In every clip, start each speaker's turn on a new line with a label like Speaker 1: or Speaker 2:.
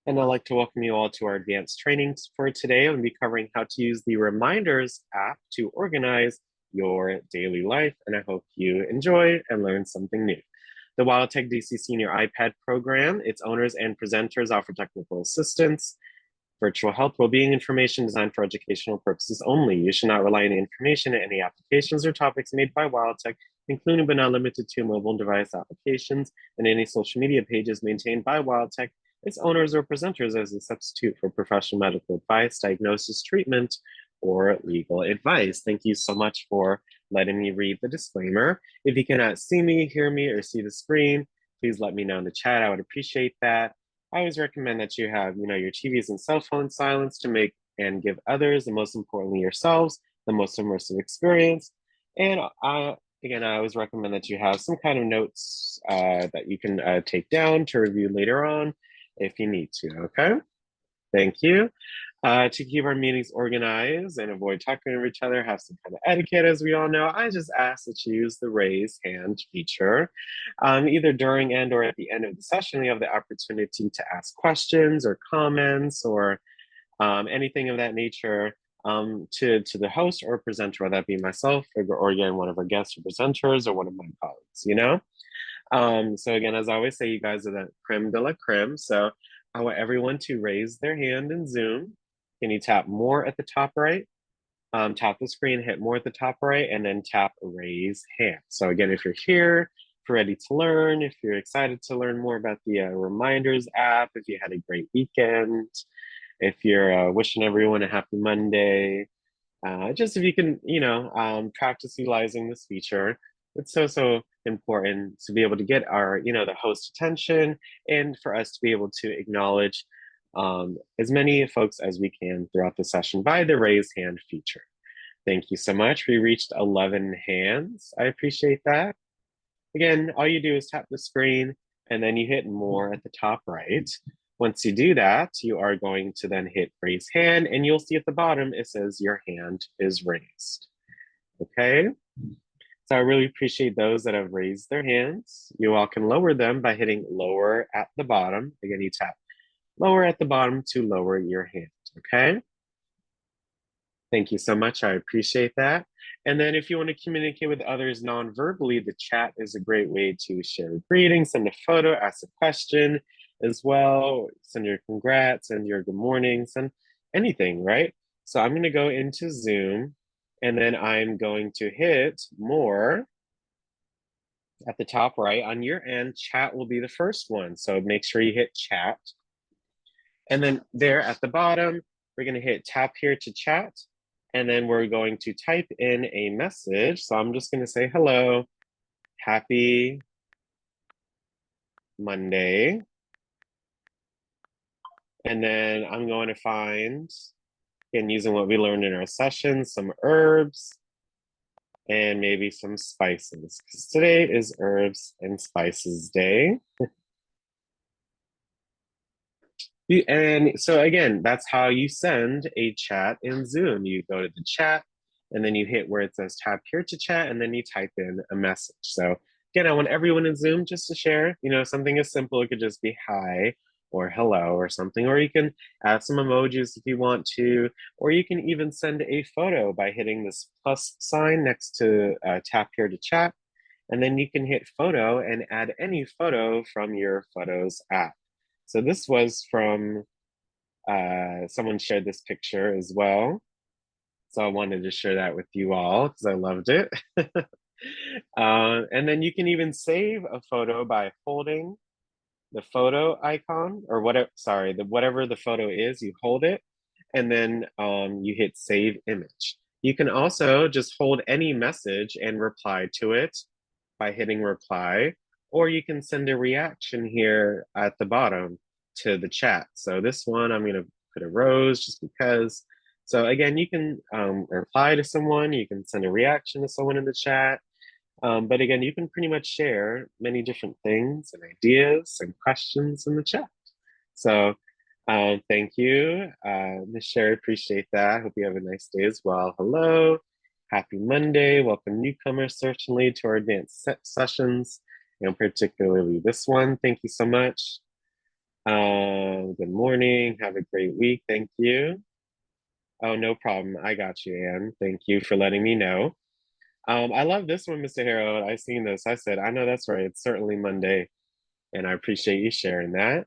Speaker 1: And I'd like to welcome you all to our advanced trainings for today. I'll be covering how to use the Reminders app to organize your daily life, and I hope you enjoy and learn something new. The WildTech DC Senior iPad program, its owners and presenters offer technical assistance, virtual health, well-being information designed for educational purposes only. You should not rely on the information in any applications or topics made by WildTech, including but not limited to mobile device applications and any social media pages maintained by WildTech, its owners or presenters as a substitute for professional medical advice, diagnosis, treatment, or legal advice. Thank you so much for letting me read the disclaimer. If you cannot see me, hear me, or see the screen, please let me know in the chat. I would appreciate that. I always recommend that you have, your TVs and cell phones silenced to make and give others, and most importantly yourselves, the most immersive experience. And again, I always recommend that you have some kind of notes that you can take down to review later on if you need to, okay? Thank you. To keep our meetings organized and avoid talking over each other, have some kind of etiquette, as we all know, I just ask that you use the raise hand feature. Either during and or at the end of the session, you have the opportunity to ask questions or comments or anything of that nature to the host or presenter, whether that be myself or again, one of our guests or presenters or one of my colleagues, So again, as I always say, you guys are the creme de la creme. So I want everyone to raise their hand in Zoom. Can you tap more at the top right? Tap the screen, hit more at the top right, and then tap raise hand. So again, if you're here, if you're ready to learn, if you're excited to learn more about the Reminders app, if you had a great weekend, if you're wishing everyone a happy Monday, just if you can, practice utilizing this feature. It's so important to be able to get our, the host attention and for us to be able to acknowledge as many folks as we can throughout the session by the raise hand feature. Thank you so much. We reached 11 hands. I appreciate that. Again, all you do is tap the screen and then you hit more at the top right. Once you do that, you are going to then hit raise hand and you'll see at the bottom, it says your hand is raised. Okay. So I really appreciate those that have raised their hands. You all can lower them by hitting lower at the bottom. Again, you tap lower at the bottom to lower your hand, okay? Thank you so much, I appreciate that. And then if you want to communicate with others non-verbally, the chat is a great way to share greetings, send a photo, ask a question as well, send your congrats and your good mornings and anything, right? So I'm gonna go into Zoom and then I'm going to hit more at the top right. On your end, chat will be the first one. So make sure you hit chat. And then there at the bottom, we're gonna hit tap here to chat. And then we're going to type in a message. So I'm just gonna say, hello, happy Monday. And then I'm going to find, again, using what we learned in our session, some herbs and maybe some spices, because today is Herbs and Spices Day. And so again, that's how you send a chat in Zoom. You go to the chat and then you hit where it says tap here to chat and then you type in a message. So again, I want everyone in Zoom just to share, something as simple. It could just be hi or hello or something, or you can add some emojis if you want to, or you can even send a photo by hitting this plus sign next to tap here to chat. And then you can hit photo and add any photo from your Photos app. So this was from, someone shared this picture as well. So I wanted to share that with you all because I loved it. And then you can even save a photo by holding the photo icon or whatever the photo is, you hold it and then you hit save image. You can also just hold any message and reply to it by hitting reply, or you can send a reaction here at the bottom to the chat. So this one, I'm gonna put a rose just because. So again, you can reply to someone, you can send a reaction to someone in the chat. But again, you can pretty much share many different things and ideas and questions in the chat. So thank you, Ms. Sherry, appreciate that. Hope you have a nice day as well. Hello, happy Monday. Welcome newcomers, certainly, to our advanced sessions, particularly this one. Thank you so much. Good morning. Have a great week. Thank you. Oh, no problem. I got you, Anne. Thank you for letting me know. I love this one, Mr. Harold. I seen this. I said, I know that's right. It's certainly Monday, and I appreciate you sharing that.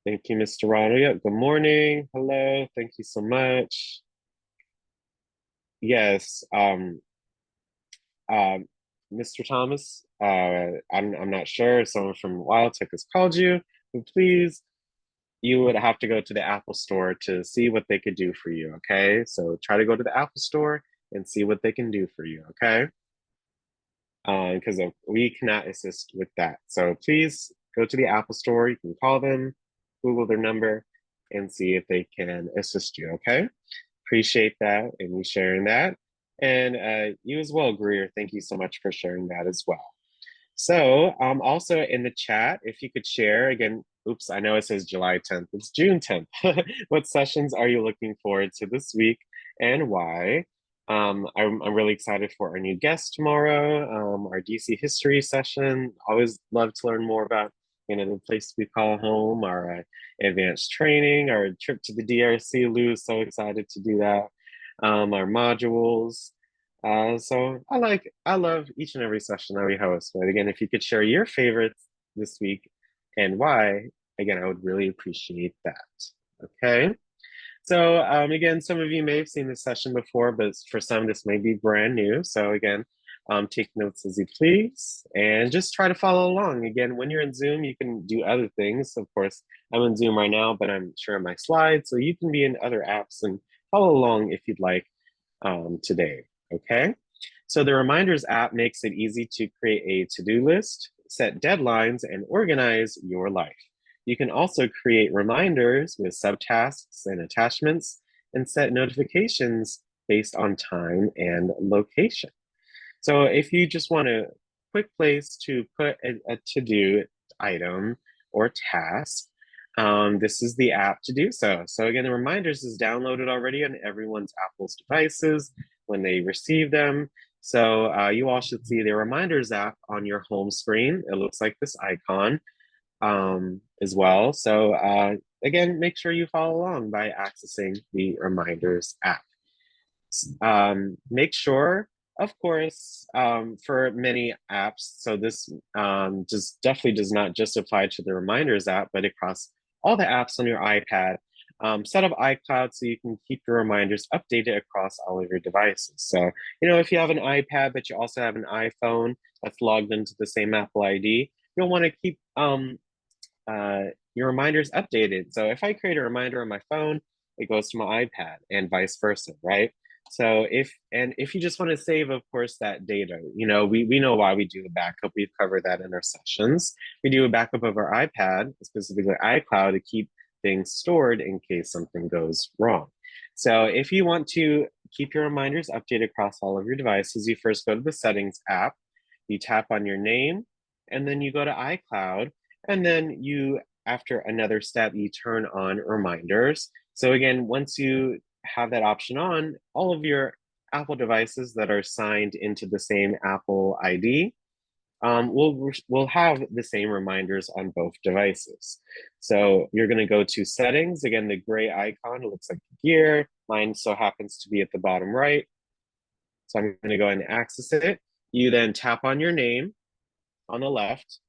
Speaker 1: Thank you, Mr. Ronald. Yeah, good morning. Hello. Thank you so much. Yes. Um, Mr. Thomas, I'm not sure if someone from WildTech has called you, but please, you would have to go to the Apple Store to see what they could do for you, okay? So try to go to the Apple Store and see what they can do for you, okay? Because we cannot assist with that. So please go to the Apple Store. You can call them, Google their number, and see if they can assist you, okay? Appreciate that and you sharing that. And you as well, Greer. Thank you so much for sharing that as well. So, also in the chat, if you could share again, oops, I know it says July 10th, it's June 10th. What sessions are you looking forward to this week and why? I'm really excited for our new guest tomorrow, our DC history session. Always love to learn more about, the place we call home, our advanced training, our trip to the DRC. Lou is so excited to do that. Our modules. So I love each and every session that we host. But again, if you could share your favorites this week and why, again, I would really appreciate that. Okay. So again, some of you may have seen this session before, but for some, this may be brand new. So again, take notes as you please and just try to follow along. Again, when you're in Zoom, you can do other things. Of course, I'm in Zoom right now, but I'm sharing my slides. So you can be in other apps and follow along if you'd like today, okay? So the Reminders app makes it easy to create a to-do list, set deadlines, and organize your life. You can also create reminders with subtasks and attachments and set notifications based on time and location. So if you just want a quick place to put a to-do item or task, this is the app to do so. So again, the Reminders is downloaded already on everyone's Apple's devices when they receive them. So you all should see the Reminders app on your home screen. It looks like this icon as well. So again, make sure you follow along by accessing the Reminders app. Make sure, of course, for many apps, so this just definitely does not just apply to the Reminders app, but across all the apps on your iPad. Set up iCloud so you can keep your reminders updated across all of your devices. So, if you have an iPad, but you also have an iPhone that's logged into the same Apple ID, you'll want to keep your reminders updated. So if I create a reminder on my phone, it goes to my iPad and vice versa, right? So if you just want to save, of course, that data, we know why we do a backup. We've covered that in our sessions. We do a backup of our iPad, specifically iCloud, to keep things stored in case something goes wrong. So if you want to keep your reminders updated across all of your devices, you first go to the Settings app, you tap on your name, and then you go to iCloud, and then after another step, you turn on reminders. So again, once you have that option on, all of your Apple devices that are signed into the same Apple ID will have the same reminders on both devices. So you're going to go to settings. Again, the gray icon, it looks like gear. Mine so happens to be at the bottom right. So I'm going to go ahead and access it. You then tap on your name on the left.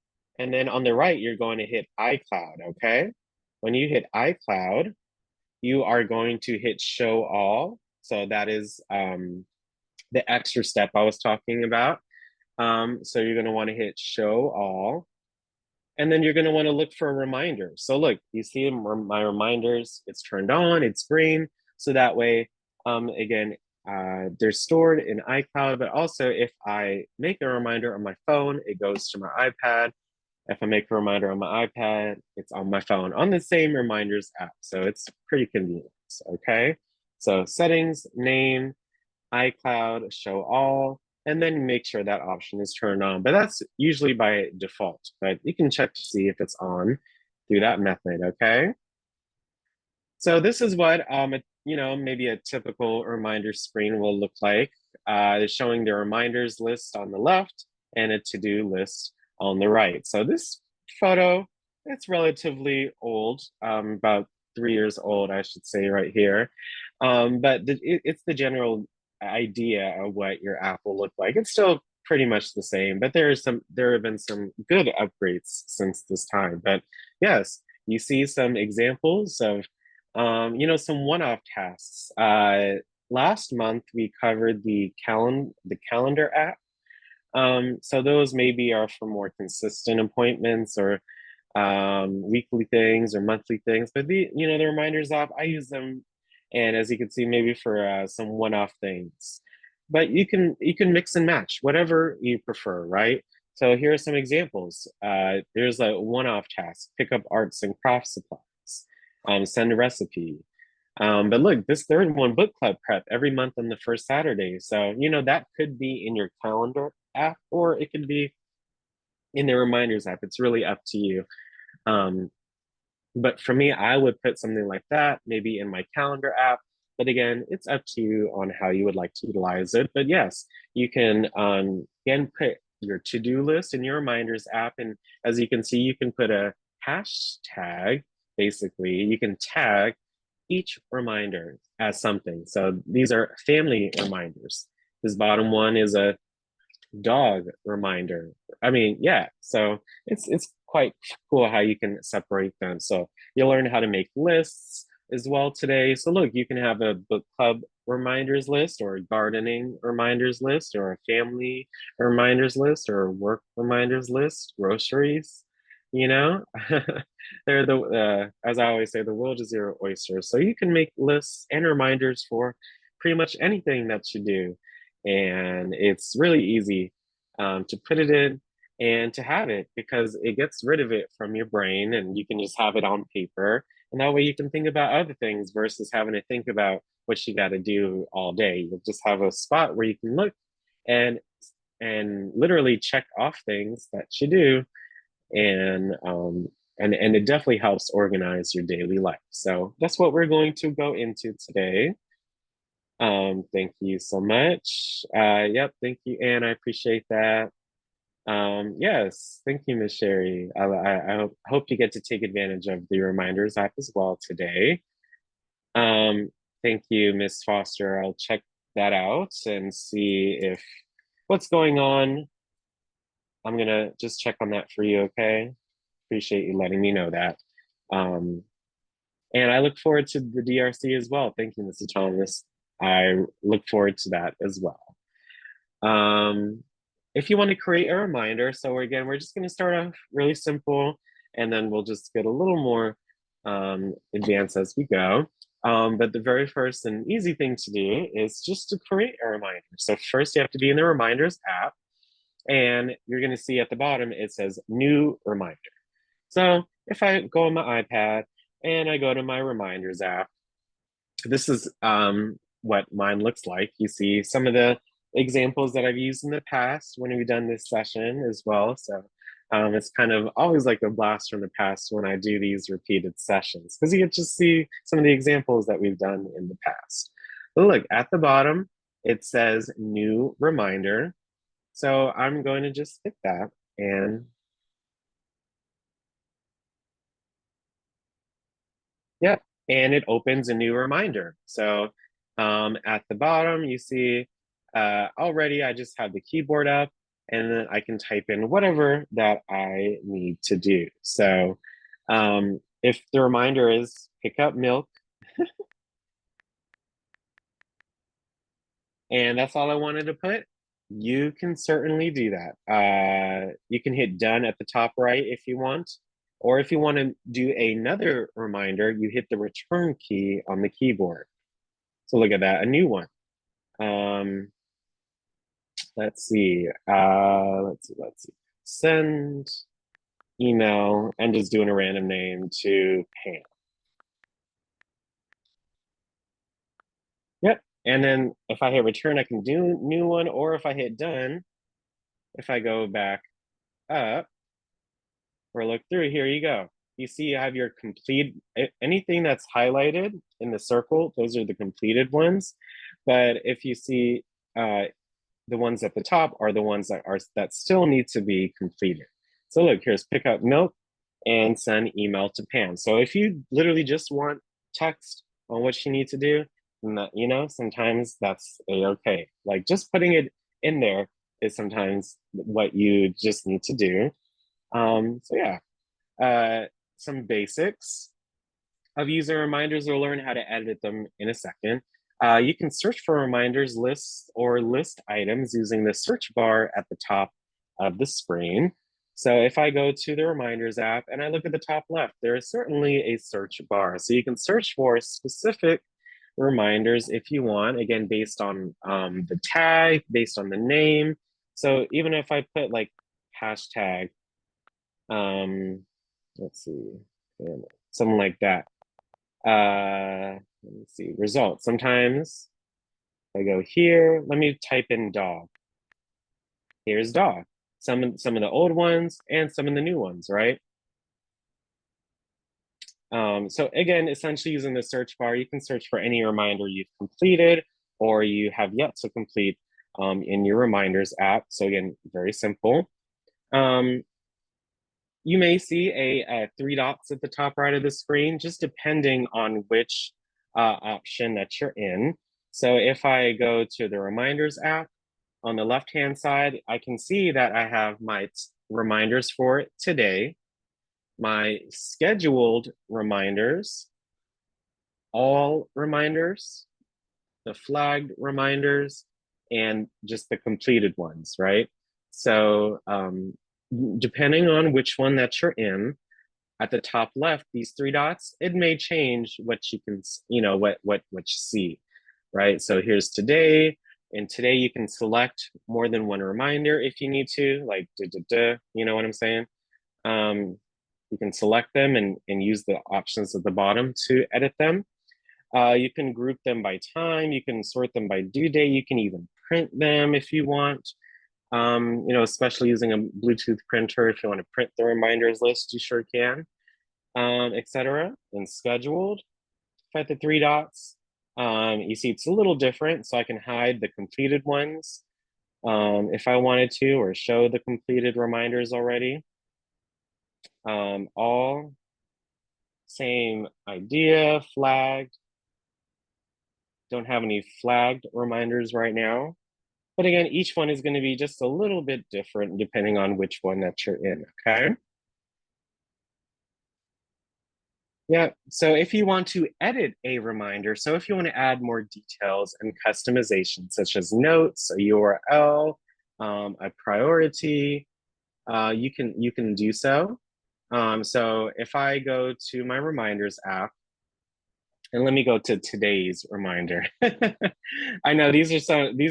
Speaker 1: And then on the right, you're going to hit iCloud, okay? When you hit iCloud, you are going to hit show all. So that is the extra step I was talking about. So you're going to want to hit show all. And then you're going to want to look for a reminder. So look, you see my reminders, it's turned on, it's green. So that way, again, they're stored in iCloud, but also if I make a reminder on my phone, it goes to my iPad. If I make a reminder on my iPad, it's on my phone on the same reminders app. So it's pretty convenient, okay? So settings, name, iCloud, show all, and then make sure that option is turned on. But that's usually by default, but you can check to see if it's on through that method, okay? So this is what, maybe a typical reminder screen will look like. It's showing the reminders list on the left and a to-do list on the right. So this photo It's relatively old, about 3 years old, I should say, right here. But it's the general idea of what your app will look like. It's still pretty much the same, but there have been some good upgrades since this time. But yes, you see some examples of, some one-off tasks. Last month we covered the calendar app. So those maybe are for more consistent appointments or weekly things or monthly things. But the reminders app, I use them, and as you can see, maybe for some one-off things. But you can mix and match whatever you prefer, right? So here are some examples. There's a one-off task: pick up arts and craft supplies, send a recipe. But look, this third one, book club prep every month on the first Saturday. So that could be in your calendar app, or it could be in the reminders app. It's really up to you. Um, but for me, I would put something like that maybe in my calendar app. But again, it's up to you on how you would like to utilize it. But yes, you can again put your to-do list in your reminders app. And as you can see, you can put a hashtag. Basically, you can tag each reminder as something. So these are family reminders. This bottom one is a dog reminder. I mean, yeah. So it's quite cool how you can separate them. So you'll learn how to make lists as well today. So look, you can have a book club reminders list, or a gardening reminders list, or a family reminders list, or a work reminders list, groceries. You know, they're as I always say, the world is your oyster. So you can make lists and reminders for pretty much anything that you do, and it's really easy to put it in and to have it, because it gets rid of it from your brain and you can just have it on paper, and that way you can think about other things versus having to think about what you got to do all day. You'll just have a spot where you can look and literally check off things that you do, and it definitely helps organize your daily life. So that's what we're going to go into today. Thank you so much. Yep, thank you, Anne. I appreciate that. Yes, thank you, Miss Sherry. I hope you get to take advantage of the reminders app as well today. Um, Thank you, Miss Foster. I'll check that out and see if what's going on. I'm gonna just check on that for you, okay? Appreciate you letting me know that. Um, and I look forward to the DRC as well. Thank you, Mr. Thomas. I look forward to that as well. Um, if you want to create a reminder, so again, we're just going to start off really simple, and then we'll just get a little more advanced as we go. But the very first and easy thing to do is just to create a reminder. So first you have to be in the reminders app, and you're going to see at the bottom, it says new reminder. So if I go on my iPad and I go to my reminders app, this is what mine looks like. You see some of the examples that I've used in the past when we've done this session as well. So it's kind of always like a blast from the past when I do these repeated sessions, because you get to see some of the examples that we've done in the past. But look, at the bottom, it says new reminder. So I'm going to just hit that, and yeah, and it opens a new reminder. So at the bottom, you see already I just have the keyboard up, and then I can type in whatever that I need to do. So if the reminder is pick up milk, and that's all I wanted to put, you can certainly do that. You can hit done at the top right if you want, or if you want to do another reminder, you hit the return key on the keyboard. So look at that, a new one. Um, let's see. Send email, and just doing a random name to Pam. Yep. And then if I hit return, I can do new one, or if I hit done, if I go back up or look through, here you go. You see you have your complete, anything that's highlighted in the circle, those are the completed ones. But if you see the ones at the top are the ones that still need to be completed. So look, here's pick up milk, and send email to Pam. So if you literally just want text on what you need to do, you know, sometimes that's a-okay. Like just putting it in there is sometimes what you just need to do. So yeah, some basics of user reminders. We'll learn how to edit them in a second. You can search for reminders, lists, or list items using the search bar at the top of the screen. So if I go to the Reminders app and I look at the top left, there is certainly a search bar. So you can search for specific reminders if you want, again, based on the tag, based on the name. So even if I put like hashtag, let's see, something like that. Let me see, results. Sometimes I go here, let me type in dog. Here's dog. Some of the old ones and some of the new ones, right? So again, essentially using the search bar, you can search for any reminder you've completed or you have yet to complete in your Reminders app. So again, very simple. You may see a three dots at the top right of the screen, just depending on which option that you're in. So if I go to the Reminders app, on the left-hand side, I can see that I have my reminders for today, my scheduled reminders, all reminders, the flagged reminders, and just the completed ones, right? So depending on which one that you're in, at the top left, these three dots, it may change what you can, you know, what you see, right? So here's today, and today you can select more than one reminder if you need to, like you know what I'm saying? You can select them and use the options at the bottom to edit them. You can group them by time, you can sort them by due date, you can even print them if you want. You know, especially using a Bluetooth printer, if you want to print the reminders list, you sure can, etc. And scheduled, if I hit the three dots, you see it's a little different, so I can hide the completed ones if I wanted to, or show the completed reminders already. All same idea, flagged. Don't have any flagged reminders right now. But again, each one is going to be just a little bit different depending on which one that you're in, okay? Yeah, so if you want to edit a reminder, so if you want to add more details and customization, such as notes, a URL, a priority, you can do so. So if I go to my Reminders app, and let me go to today's reminder. I know these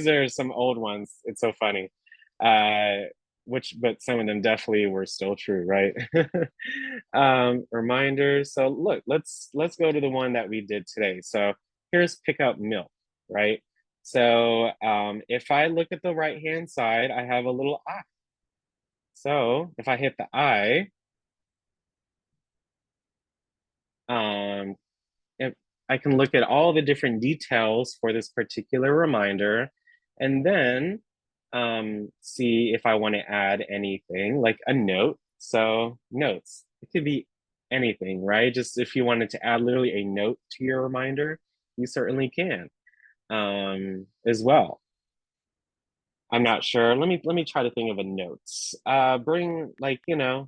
Speaker 1: are some old ones. It's so funny. But some of them definitely were still true, right? Reminders. So look, let's go to the one that we did today. So here's pick up milk, right? So if I look at the right hand side, I have a little eye. So if I hit the eye, um, if I can look at all the different details for this particular reminder, and then see if I want to add anything like a note. So notes, it could be anything, right? Just if you wanted to add literally a note to your reminder, you certainly can as well. I'm not sure. Let me try to think of a notes. Bring like, you know,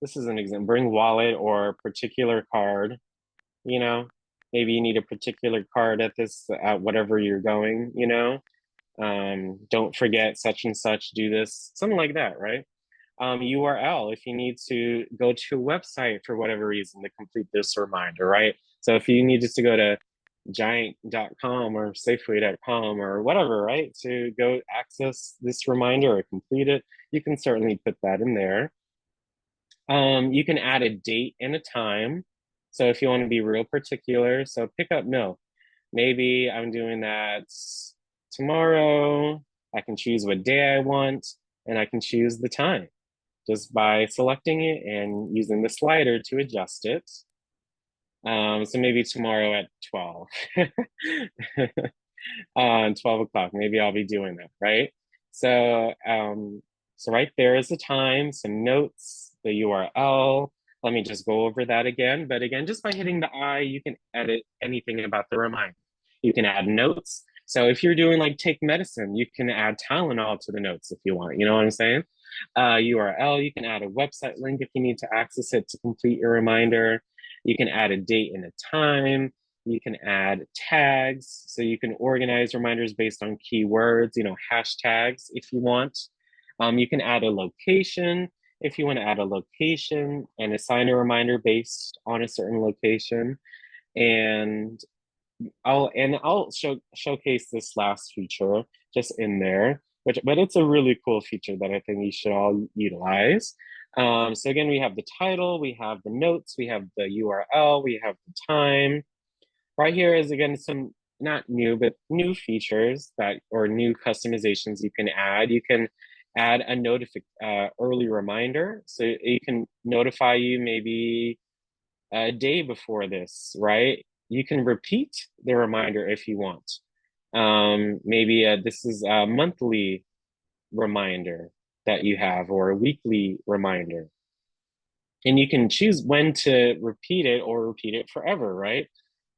Speaker 1: this is an example. Bring wallet or particular card, you know, maybe you need a particular card at whatever you're going, you know. Don't forget such and such, do this, something like that, right? URL, if you need to go to a website for whatever reason to complete this reminder, right? So if you need just to go to giant.com or safeway.com or whatever, right, to go access this reminder or complete it, you can certainly put that in there. You can add a date and a time. So if you want to be real particular, so pick up milk. Maybe I'm doing that tomorrow. I can choose what day I want, and I can choose the time just by selecting it and using the slider to adjust it. So maybe tomorrow at 12. 12 o'clock, maybe I'll be doing that, right? So, so right there is the time, some notes, the URL. let me just go over that again. But again, just by hitting the I, you can edit anything about the reminder. You can add notes. So if you're doing like take medicine, you can add Tylenol to the notes if you want. You know what I'm saying? URL, you can add a website link if you need to access it to complete your reminder. You can add a date and a time. You can add tags. So you can organize reminders based on keywords, hashtags if you want. You can add a location if you want to add a location and assign a reminder based on a certain location. And I'll showcase this last feature just in there, but it's a really cool feature that I think you should all utilize. So again, we have the title, we have the notes, we have the URL, we have the time. Right here is again some not new, but new features or new customizations you can add. You can add a early reminder, so it can notify you maybe a day before this, right? You can repeat the reminder if you want. Maybe this is a monthly reminder that you have or a weekly reminder. And you can choose when to repeat it or repeat it forever, right?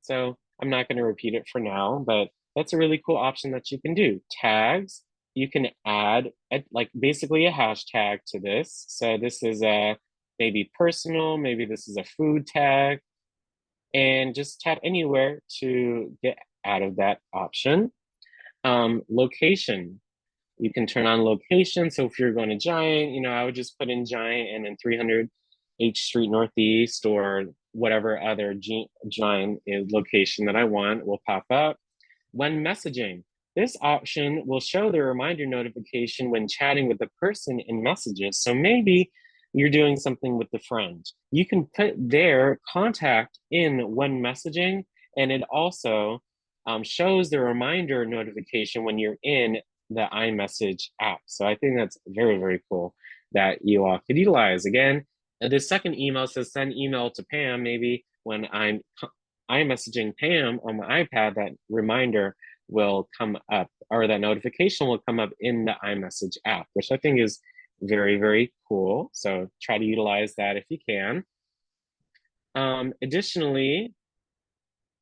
Speaker 1: So I'm not going to repeat it for now, but that's a really cool option that you can do. Tags, you can add like basically a hashtag to this. So this is a maybe personal, maybe this is a food tag, and just tap anywhere to get out of that option. Location, you can turn on location. So if you're going to Giant, I would just put in Giant and then 300 H Street Northeast or whatever other Giant location that I want will pop up. When messaging, this option will show the reminder notification when chatting with the person in messages. So maybe you're doing something with the friend. You can put their contact in when messaging, and it also shows the reminder notification when you're in the iMessage app. So I think that's very, very cool that you all could utilize. Again, the second email says send email to Pam. Maybe when I'm iMessaging Pam on my iPad, that reminder will come up, or that notification will come up in the iMessage app, which I think is very, very cool. So try to utilize that if you can. Additionally,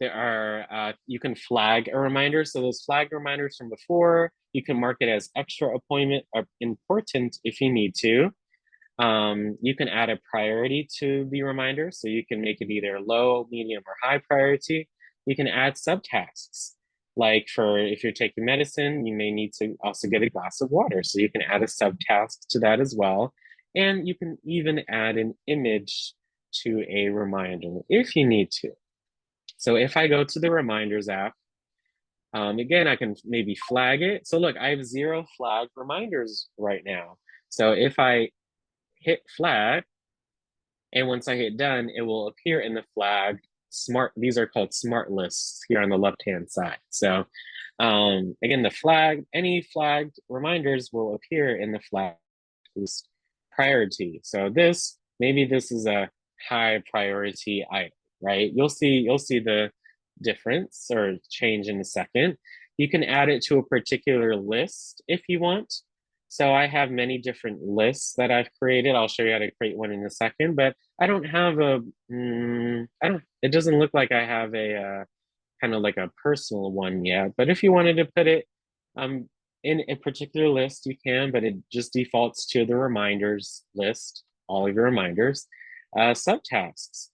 Speaker 1: there are, you can flag a reminder. So those flag reminders from before, you can mark it as extra appointment or important if you need to. You can add a priority to the reminder. So you can make it either low, medium, or high priority. You can add subtasks. Like if you're taking medicine, you may need to also get a glass of water. So you can add a subtask to that as well. And you can even add an image to a reminder if you need to. So if I go to the reminders app, again, I can maybe flag it. So look, I have 0 flagged reminders right now. So if I hit flag, and once I hit done, it will appear in the flag these are called smart lists here on the left-hand side. So again, any flagged reminders will appear in the flag list priority. So maybe this is a high priority item, right? You'll see the difference or change in a second. You can add it to a particular list if you want. So I have many different lists that I've created. I'll show you how to create one in a second, but I don't have it doesn't look like I have a kind of like a personal one yet. But if you wanted to put it in a particular list, you can, but it just defaults to the reminders list, all of your reminders. Subtasks.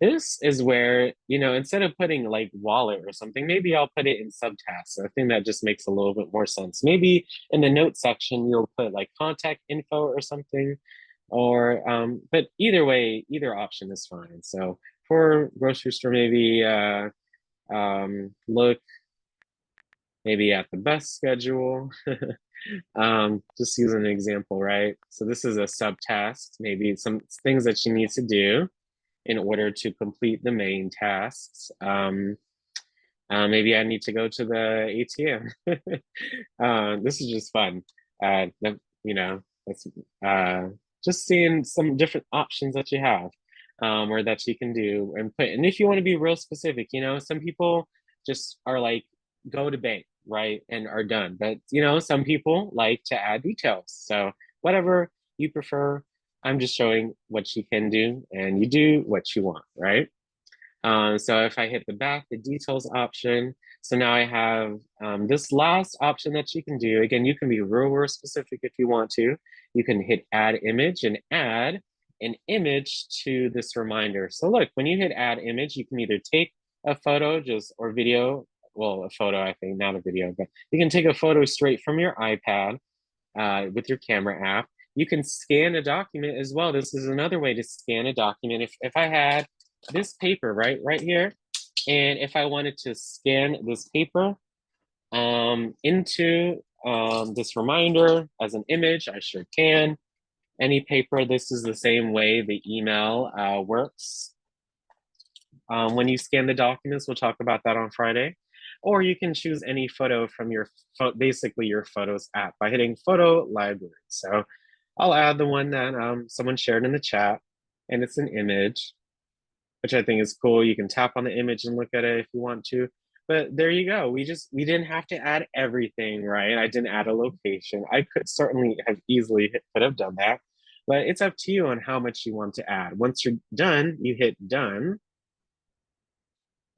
Speaker 1: This is where, instead of putting like wallet or something, maybe I'll put it in subtasks. I think that just makes a little bit more sense. Maybe in the notes section, you'll put like contact info or something, but either way, either option is fine. So for grocery store, maybe look maybe at the bus schedule. Just use an example, right? So this is a subtask, maybe some things that you need to do in order to complete the main tasks. Maybe I need to go to the ATM. This is just fun. That's just seeing some different options that you have, or that you can do and put. And if you want to be real specific, some people just are like, go to bank, right, and are done. But some people like to add details. So whatever you prefer, I'm just showing what you can do, and you do what you want, right? So if I hit the back, the details option, so now I have this last option that you can do. Again, you can be real specific if you want to. You can hit add image and add an image to this reminder. So look, when you hit add image, you can either take a photo or video, well, a photo, I think, not a video, but you can take a photo straight from your iPad with your camera app. You can scan a document as well. This is another way to scan a document. If I had this paper right here, and if I wanted to scan this paper into this reminder as an image, I sure can. Any paper, this is the same way the email works. When you scan the documents, we'll talk about that on Friday. Or you can choose any photo from basically your Photos app by hitting Photo Library. So I'll add the one that someone shared in the chat, and it's an image, which I think is cool. You can tap on the image and look at it if you want to. But there you go. We didn't have to add everything, right? I didn't add a location. I could certainly have could have done that, but it's up to you on how much you want to add. Once you're done, you hit done.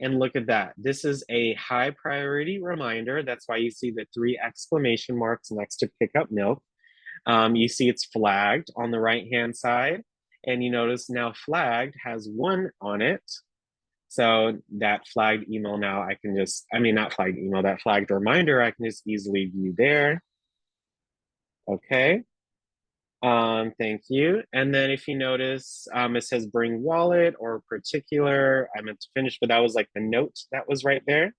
Speaker 1: And look at that. This is a high priority reminder. That's why you see the 3 exclamation marks next to pick up milk. You see it's flagged on the right-hand side. And you notice now flagged has 1 on it. So that flagged email now I can just, not flagged email, that flagged reminder I can just easily view there. Okay. Thank you. And then if you notice, it says bring wallet or particular. I meant to finish, but that was like the note that was right there.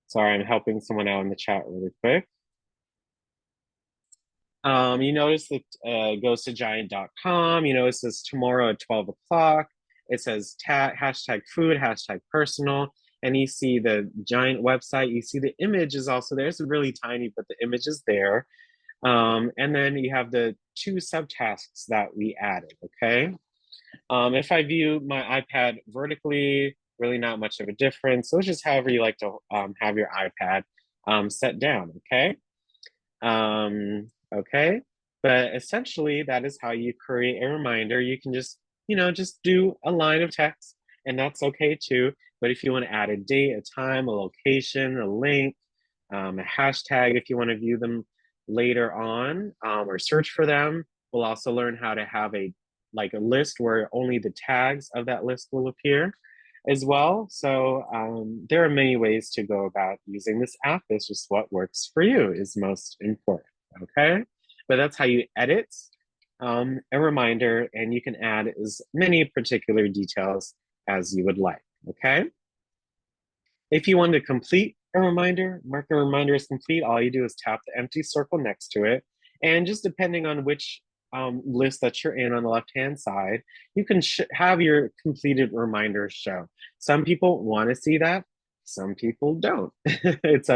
Speaker 1: Sorry, I'm helping someone out in the chat really quick. You notice that goes to giant.com. You know, it says tomorrow at 12 o'clock. It says hashtag food, hashtag personal. And you see the Giant website. You see the image is also there. It's really tiny, but the image is there. And then you have the 2 subtasks that we added, okay? If I view my iPad vertically, really not much of a difference. So it's just however you like to have your iPad set down, okay? Okay, but essentially that is how you create a reminder. You can just, just do a line of text, and that's okay too. But if you want to add a date, a time, a location, a link, a hashtag, if you want to view them later on or search for them, we'll also learn how to have a list where only the tags of that list will appear as well. So there are many ways to go about using this app. It's just what works for you is most important, okay? But that's how you edit a reminder, and you can add as many particular details as you would like, okay? If you want to complete a reminder, mark a reminder as complete, all you do is tap the empty circle next to it. And just depending on which list that you're in on the left-hand side, you can have your completed reminders show. Some people want to see that, some people don't. It's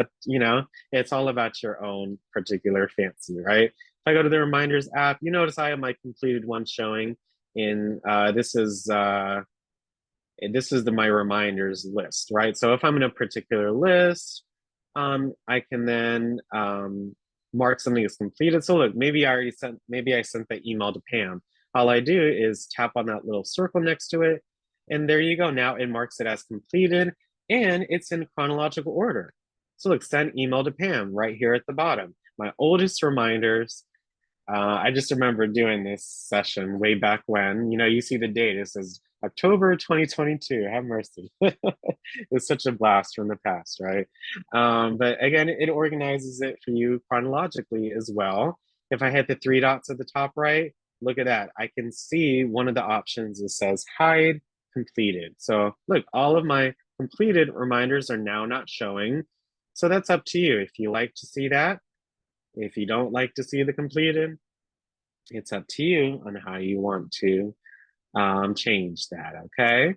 Speaker 1: it's all about your own particular fancy, right? If I go to the reminders app, you notice I have my completed one showing in, this is the my reminders list, right? So if I'm in a particular list, I can then mark something as completed. So look, maybe I sent the email to Pam. All I do is tap on that little circle next to it, and there you go. Now it marks it as completed, and it's in chronological order. So look, send email to Pam right here at the bottom. My oldest reminders. I just remember doing this session way back when. You see the date. It says October 2022. Have mercy. It's such a blast from the past, right? But again, it organizes it for you chronologically as well. If I hit the 3 dots at the top right, look at that. I can see one of the options. It says hide completed. So look, all of my completed reminders are now not showing. So that's up to you. If you like to see that, if you don't like to see the completed, it's up to you on how you want to change that, okay?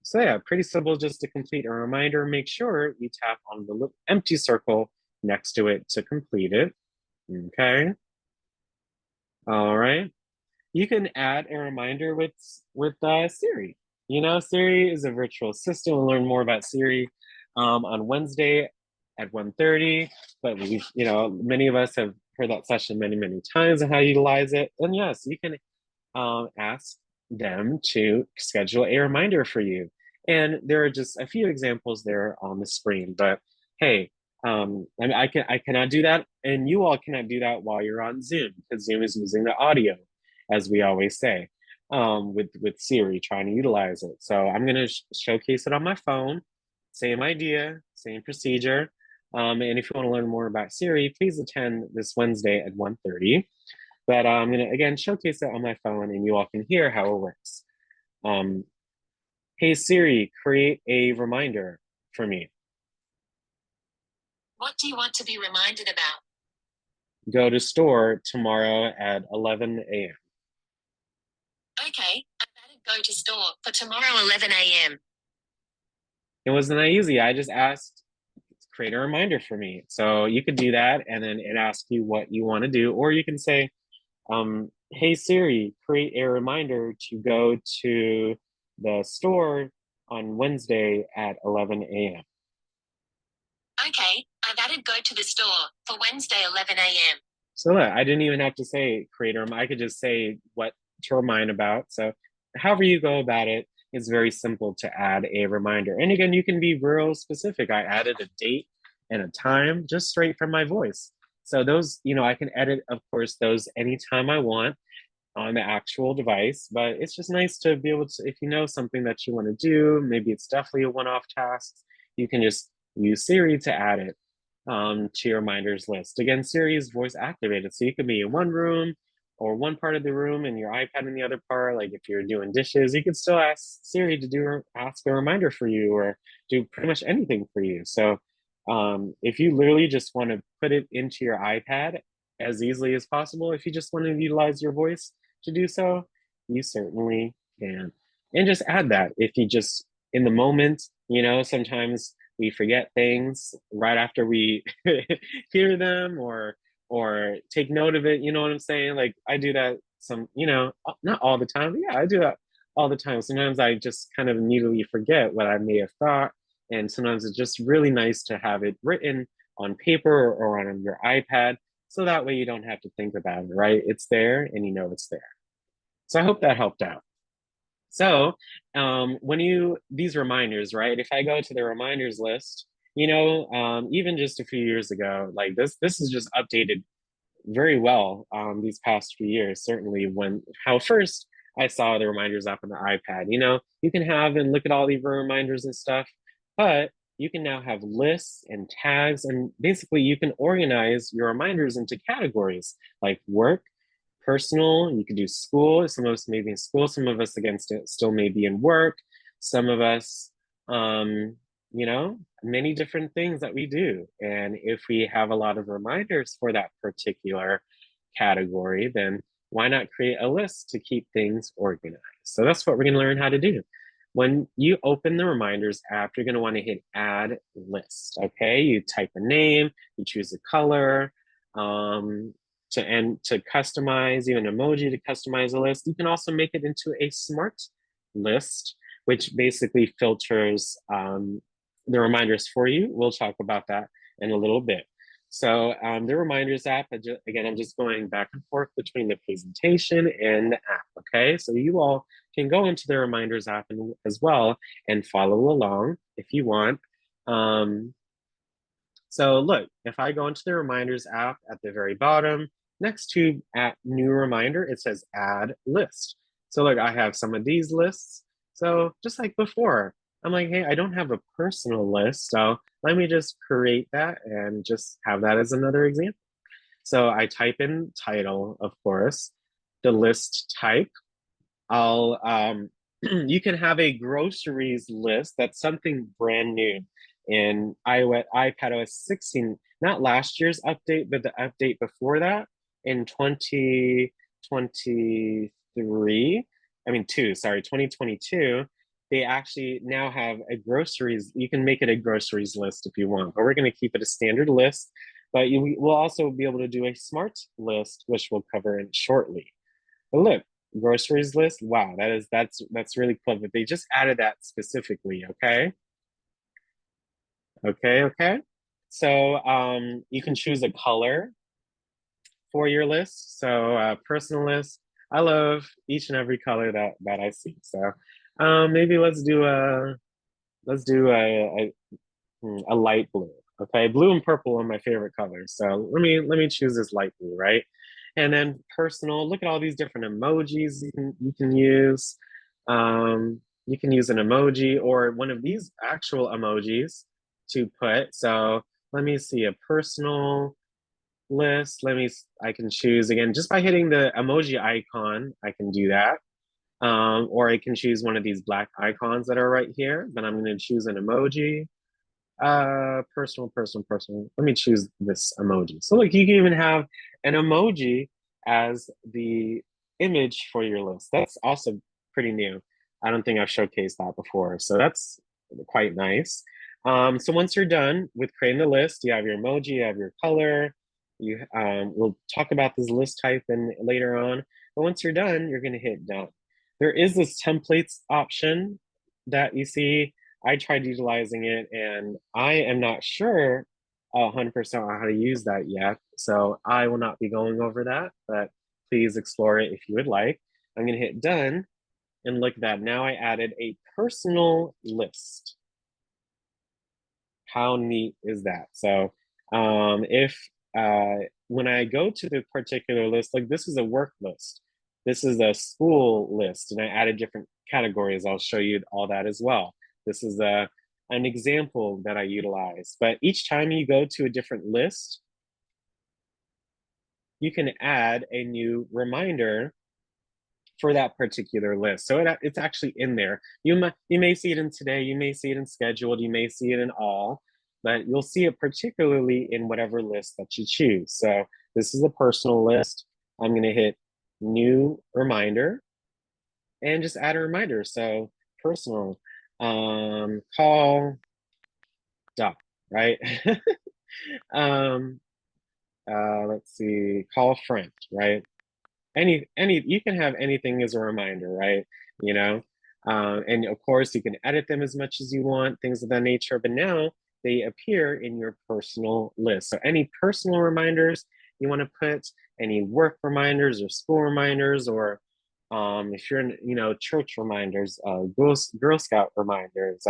Speaker 1: So yeah, pretty simple just to complete a reminder. Make sure you tap on the empty circle next to it to complete it, okay? All right. You can add a reminder with Siri. Siri is a virtual assistant. We'll learn more about Siri on Wednesday at 1:30. But many of us have heard that session many, many times and how to utilize it. And yes, you can ask them to schedule a reminder for you. And there are just a few examples there on the screen, but hey, I mean, I cannot do that, and you all cannot do that while you're on Zoom, because Zoom is using the audio, as we always say, with Siri, trying to utilize it. So I'm gonna showcase it on my phone. Same idea, same procedure. And if you want to learn more about Siri, please attend this Wednesday at 1:30. But I'm gonna again showcase it on my phone, and you all can hear how it works. Um, hey Siri, create a reminder for me.
Speaker 2: What do you want to be reminded about?
Speaker 1: Go to store tomorrow at 11 a.m.
Speaker 2: Okay, I've added go to store for tomorrow 11 a.m.
Speaker 1: It wasn't that easy. I just asked, create a reminder for me. So you could do that, and then it asks you what you want to do, or you can say, hey Siri, create a reminder to go to the store on Wednesday at 11 a.m.
Speaker 2: Okay, I've added go to the store for Wednesday 11 a.m.
Speaker 1: So look, I didn't even have to say create a reminder. I could just say what to remind about. So however you go about it, it's very simple to add a reminder. And again, you can be real specific. I added a date and a time just straight from my voice. So those, I can edit, of course, those anytime I want on the actual device, but it's just nice to be able to, if you know something that you want to do, maybe it's definitely a one-off task, you can just use Siri to add it to your reminders list. Again, Siri is voice activated, so you could be in one room or one part of the room and your iPad in the other part. Like if you're doing dishes, you could still ask Siri to ask a reminder for you or do pretty much anything for you. So if you literally just want to put it into your iPad as easily as possible, if you just want to utilize your voice to do so, you certainly can. And just add that if you just in the moment, sometimes we forget things right after we hear them or take note of it. You know what I'm saying? Like I do that not all the time, but yeah, I do that all the time. Sometimes I just kind of immediately forget what I may have thought. And sometimes it's just really nice to have it written on paper or on your iPad. So that way you don't have to think about it, right? It's there and you know it's there. So I hope that helped out. So these reminders, right? If I go to the reminders list, even just a few years ago, like this is just updated very well these past few years. Certainly when how first I saw the reminders app on the iPad, you can have and look at all the reminders and stuff, but you can now have lists and tags, and basically you can organize your reminders into categories like work, personal, you could do school. Some of us may be in school, some of us against it still may be in work, some of us, many different things that we do. And if we have a lot of reminders for that particular category, then why not create a list to keep things organized? So that's what we're going to learn how to do. When you open the reminders app, you're going to want to hit add list. Okay, you type a name, you choose a color, to customize, even emoji to customize a list. You can also make it into a smart list, which basically filters the reminders for you. We'll talk about that in a little bit. So the reminders app, again, I'm just going back and forth between the presentation and the app, okay? So you all can go into the reminders app as well and follow along if you want. So look, if I go into the reminders app at the very bottom, next to at new reminder, it says add list. So look, I have some of these lists. So just like before, I'm like, hey, I don't have a personal list. So let me just create that and just have that as another example. So I type in title, of course, the list type. You can have a groceries list that's something brand new in iPadOS 16, not last year's update, but the update before that in 2022. They actually now have a groceries, you can make it a groceries list if you want, but we're going to keep it a standard list. But we'll also be able to do a smart list, which we'll cover in shortly. But look, groceries list, wow, that's really clever. They just added that specifically, okay? Okay. So you can choose a color. for your list. So personal list. I love each and every color that I see. So maybe let's do a light blue. Okay, blue and purple are my favorite colors. So let me choose this light blue, right? And then personal. Look at all these different emojis you can use. You can use an emoji or one of these actual emojis to put. So let me see a personal list. I can choose again just by hitting the emoji icon. I can do that. Or I can choose one of these black icons that are right here. But I'm going to choose an emoji. Personal, personal, personal. Let me choose this emoji. So look, you can even have an emoji as the image for your list. That's also pretty new. I don't think I've showcased that before. So that's quite nice. So once you're done with creating the list, you have your emoji, you have your color. We'll talk about this list type and later on. But once you're done, you're going to hit done. There is this templates option that you see. I tried utilizing it and I am not sure 100% on how to use that yet. So I will not be going over that, but please explore it if you would like. I'm going to hit done and look at that. Now I added a personal list. How neat is that? So if when I go to the particular list, like this is a work list, this is a school list, and I added different categories. I'll show you all that as well. This is an example that I utilize. But each time you go to a different list, you can add a new reminder for that particular list. So it's actually in there. You may see it in today, you may see it in scheduled, you may see it in all, but you'll see it particularly in whatever list that you choose. So this is a personal list. I'm going to hit new reminder and just add a reminder. So personal, call Doc, right? um, let's see, call friend, right? Any you can have anything as a reminder, right? You know, and of course you can edit them as much as you want, things of that nature. But now they appear in your personal list. So any personal reminders you want to put, any work reminders or school reminders, or if you're in, church reminders, Girl Scout reminders,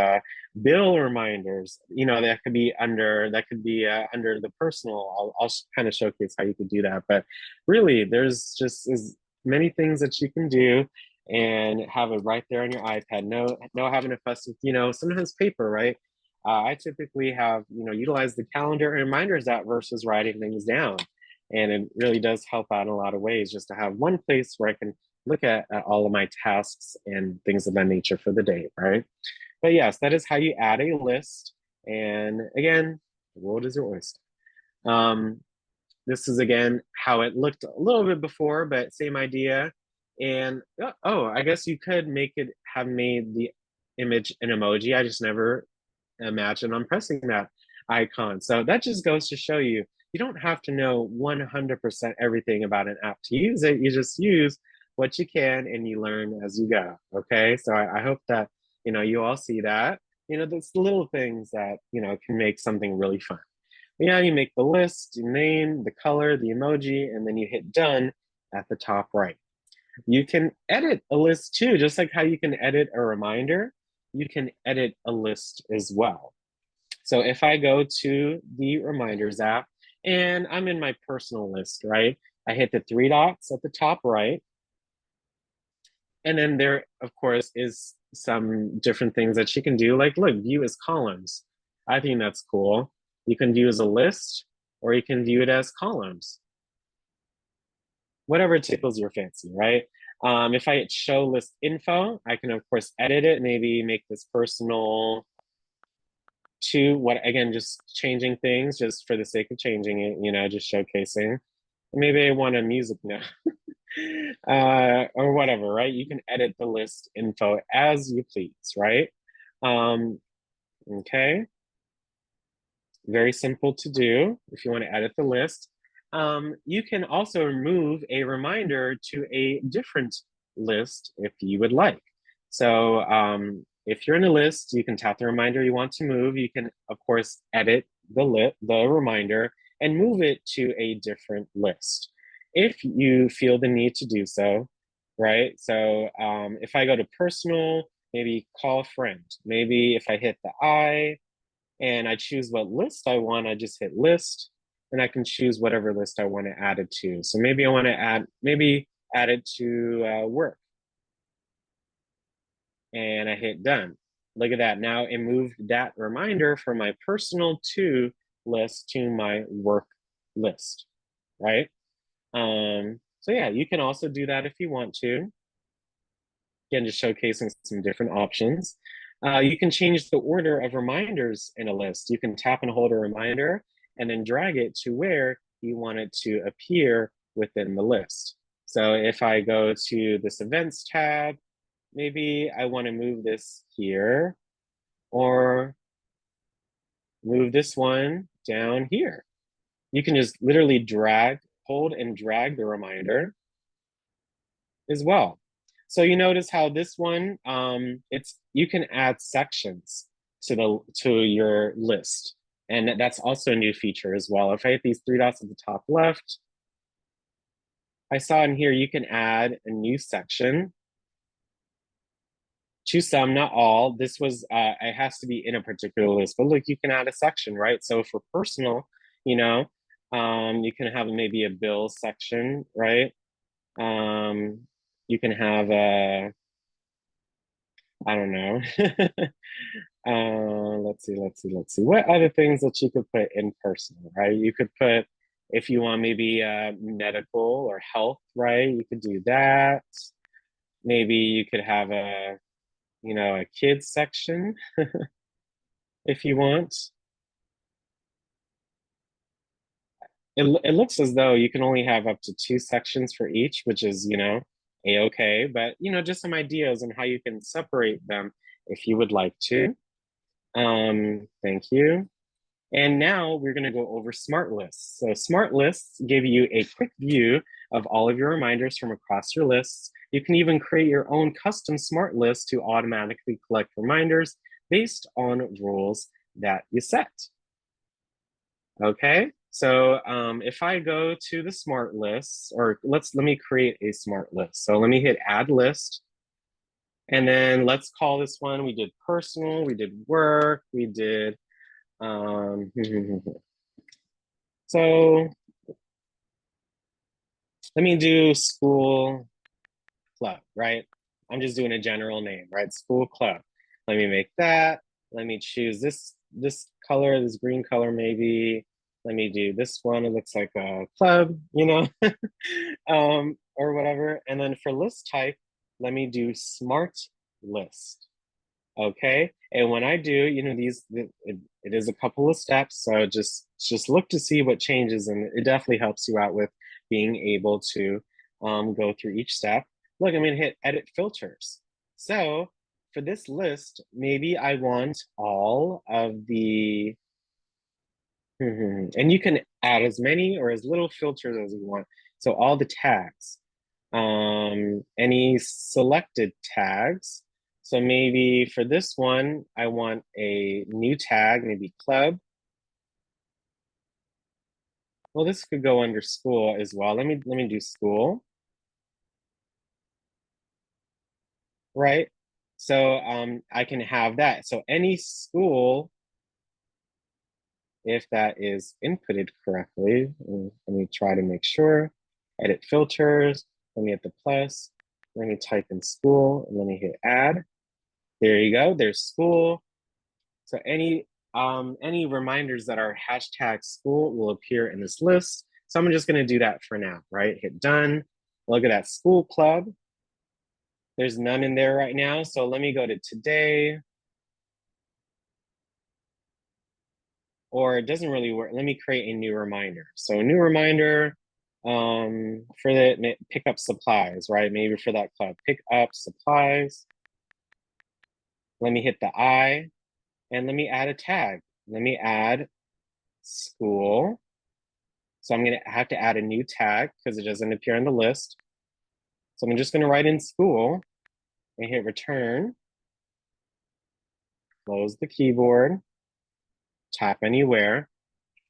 Speaker 1: bill reminders, that could be under the personal. I'll kind of showcase how you could do that. But really, there's just as many things that you can do and have it right there on your iPad. No having to fuss with, sometimes paper, right? I typically have, utilize the calendar and reminders app versus writing things down. And it really does help out in a lot of ways just to have one place where I can look at all of my tasks and things of that nature for the day, right? But yes, that is how you add a list. And again, the world is your oyster. This is again how it looked a little bit before, but same idea. And I guess you could have made the image an emoji. I just never imagined on pressing that icon. So that just goes to show you, you don't have to know 100% everything about an app to use it. You just use what you can and you learn as you go. Okay. So I hope that, you all see that, those little things that, can make something really fun. Yeah, you make the list, you name, the color, the emoji, and then you hit done at the top right. You can edit a list too, just like how you can edit a reminder, you can edit a list as well. So if I go to the reminders app and I'm in my personal list, right? I hit the three dots at the top right. And then there, of course, is some different things that you can do, like look, view as columns. I think that's cool. You can view as a list or you can view it as columns. Whatever tickles your fancy, right? If I hit show list info, I can of course edit it, maybe make this personal to what, again, just changing things just for the sake of changing it, just showcasing. Maybe I want a music note or whatever, right? You can edit the list info as you please, right? Okay. Very simple to do if you want to edit the list. You can also remove a reminder to a different list if you would like. So if you're in a list, you can tap the reminder you want to move. You can, of course, edit the reminder and move it to a different list. if you feel the need to do so, right? So if I go to personal, maybe call a friend. Maybe if I hit the I and I choose what list I want, I just hit list and I can choose whatever list I want to add it to. So maybe I want to add it to work and I hit done. Look at that. Now it moved that reminder from my personal to list to my work list, right? So yeah, you can also do that if you want to. Again, just showcasing some different options. You can change the order of reminders in a list. You can tap and hold a reminder and then drag it to where you want it to appear within the list. So if I go to this events tab, maybe I want to move this here or move this one down here. You can just literally hold and drag the reminder as well. So you notice how this one, you can add sections to your list. And that's also a new feature as well. If I hit these three dots at the top left, I saw in here you can add a new section to some, not all. This was, it has to be in a particular list, but look, you can add a section, right? So for personal, you know, you can have maybe a bill section, right? You can have a, I don't know. Let's see. What other things that you could put in personal, right? You could put, if you want maybe medical or health, right? You could do that. Maybe you could have a kids section if you want. It looks as though you can only have up to two sections for each, which is, a-okay. But, just some ideas on how you can separate them if you would like to. Thank you. And now we're going to go over smart lists. So smart lists give you a quick view of all of your reminders from across your lists. You can even create your own custom smart list to automatically collect reminders based on rules that you set. Okay, so if I go to the smart lists, or let me create a smart list. So let me hit add list. And then let's call this one, we did personal, we did work, we did, so let me do school club, right? I'm just doing a general name, right? School club. Let me make that. Let me choose this color, this green color maybe. Let me do this one. It looks like a club, or whatever. And then for list type, let me do smart list. Okay. And when I do, it is a couple of steps. So just look to see what changes, and it definitely helps you out with being able to go through each step. Look, I'm gonna hit edit filters. So for this list, maybe I want all of the, and you can add as many or as little filters as you want. So all the tags, any selected tags. So maybe for this one, I want a new tag, maybe club. Well, this could go under school as well. Let me do school. Right? So I can have that. So any school, if that is inputted correctly, let me try to make sure. Edit filters, let me hit the plus, let me type in school, and let me hit add. There you go, there's school. So any reminders that are hashtag school will appear in this list. So I'm just gonna do that for now, right? Hit done. Look at that school club. There's none in there right now. So let me go to today. Or it doesn't really work. Let me create a new reminder. So a new reminder for the pick up supplies, right? Maybe for that club, pick up supplies. Let me hit the I and let me add a tag. Let me add school. So I'm gonna have to add a new tag because it doesn't appear on the list. So I'm just gonna write in school and hit return. Close the keyboard, tap anywhere,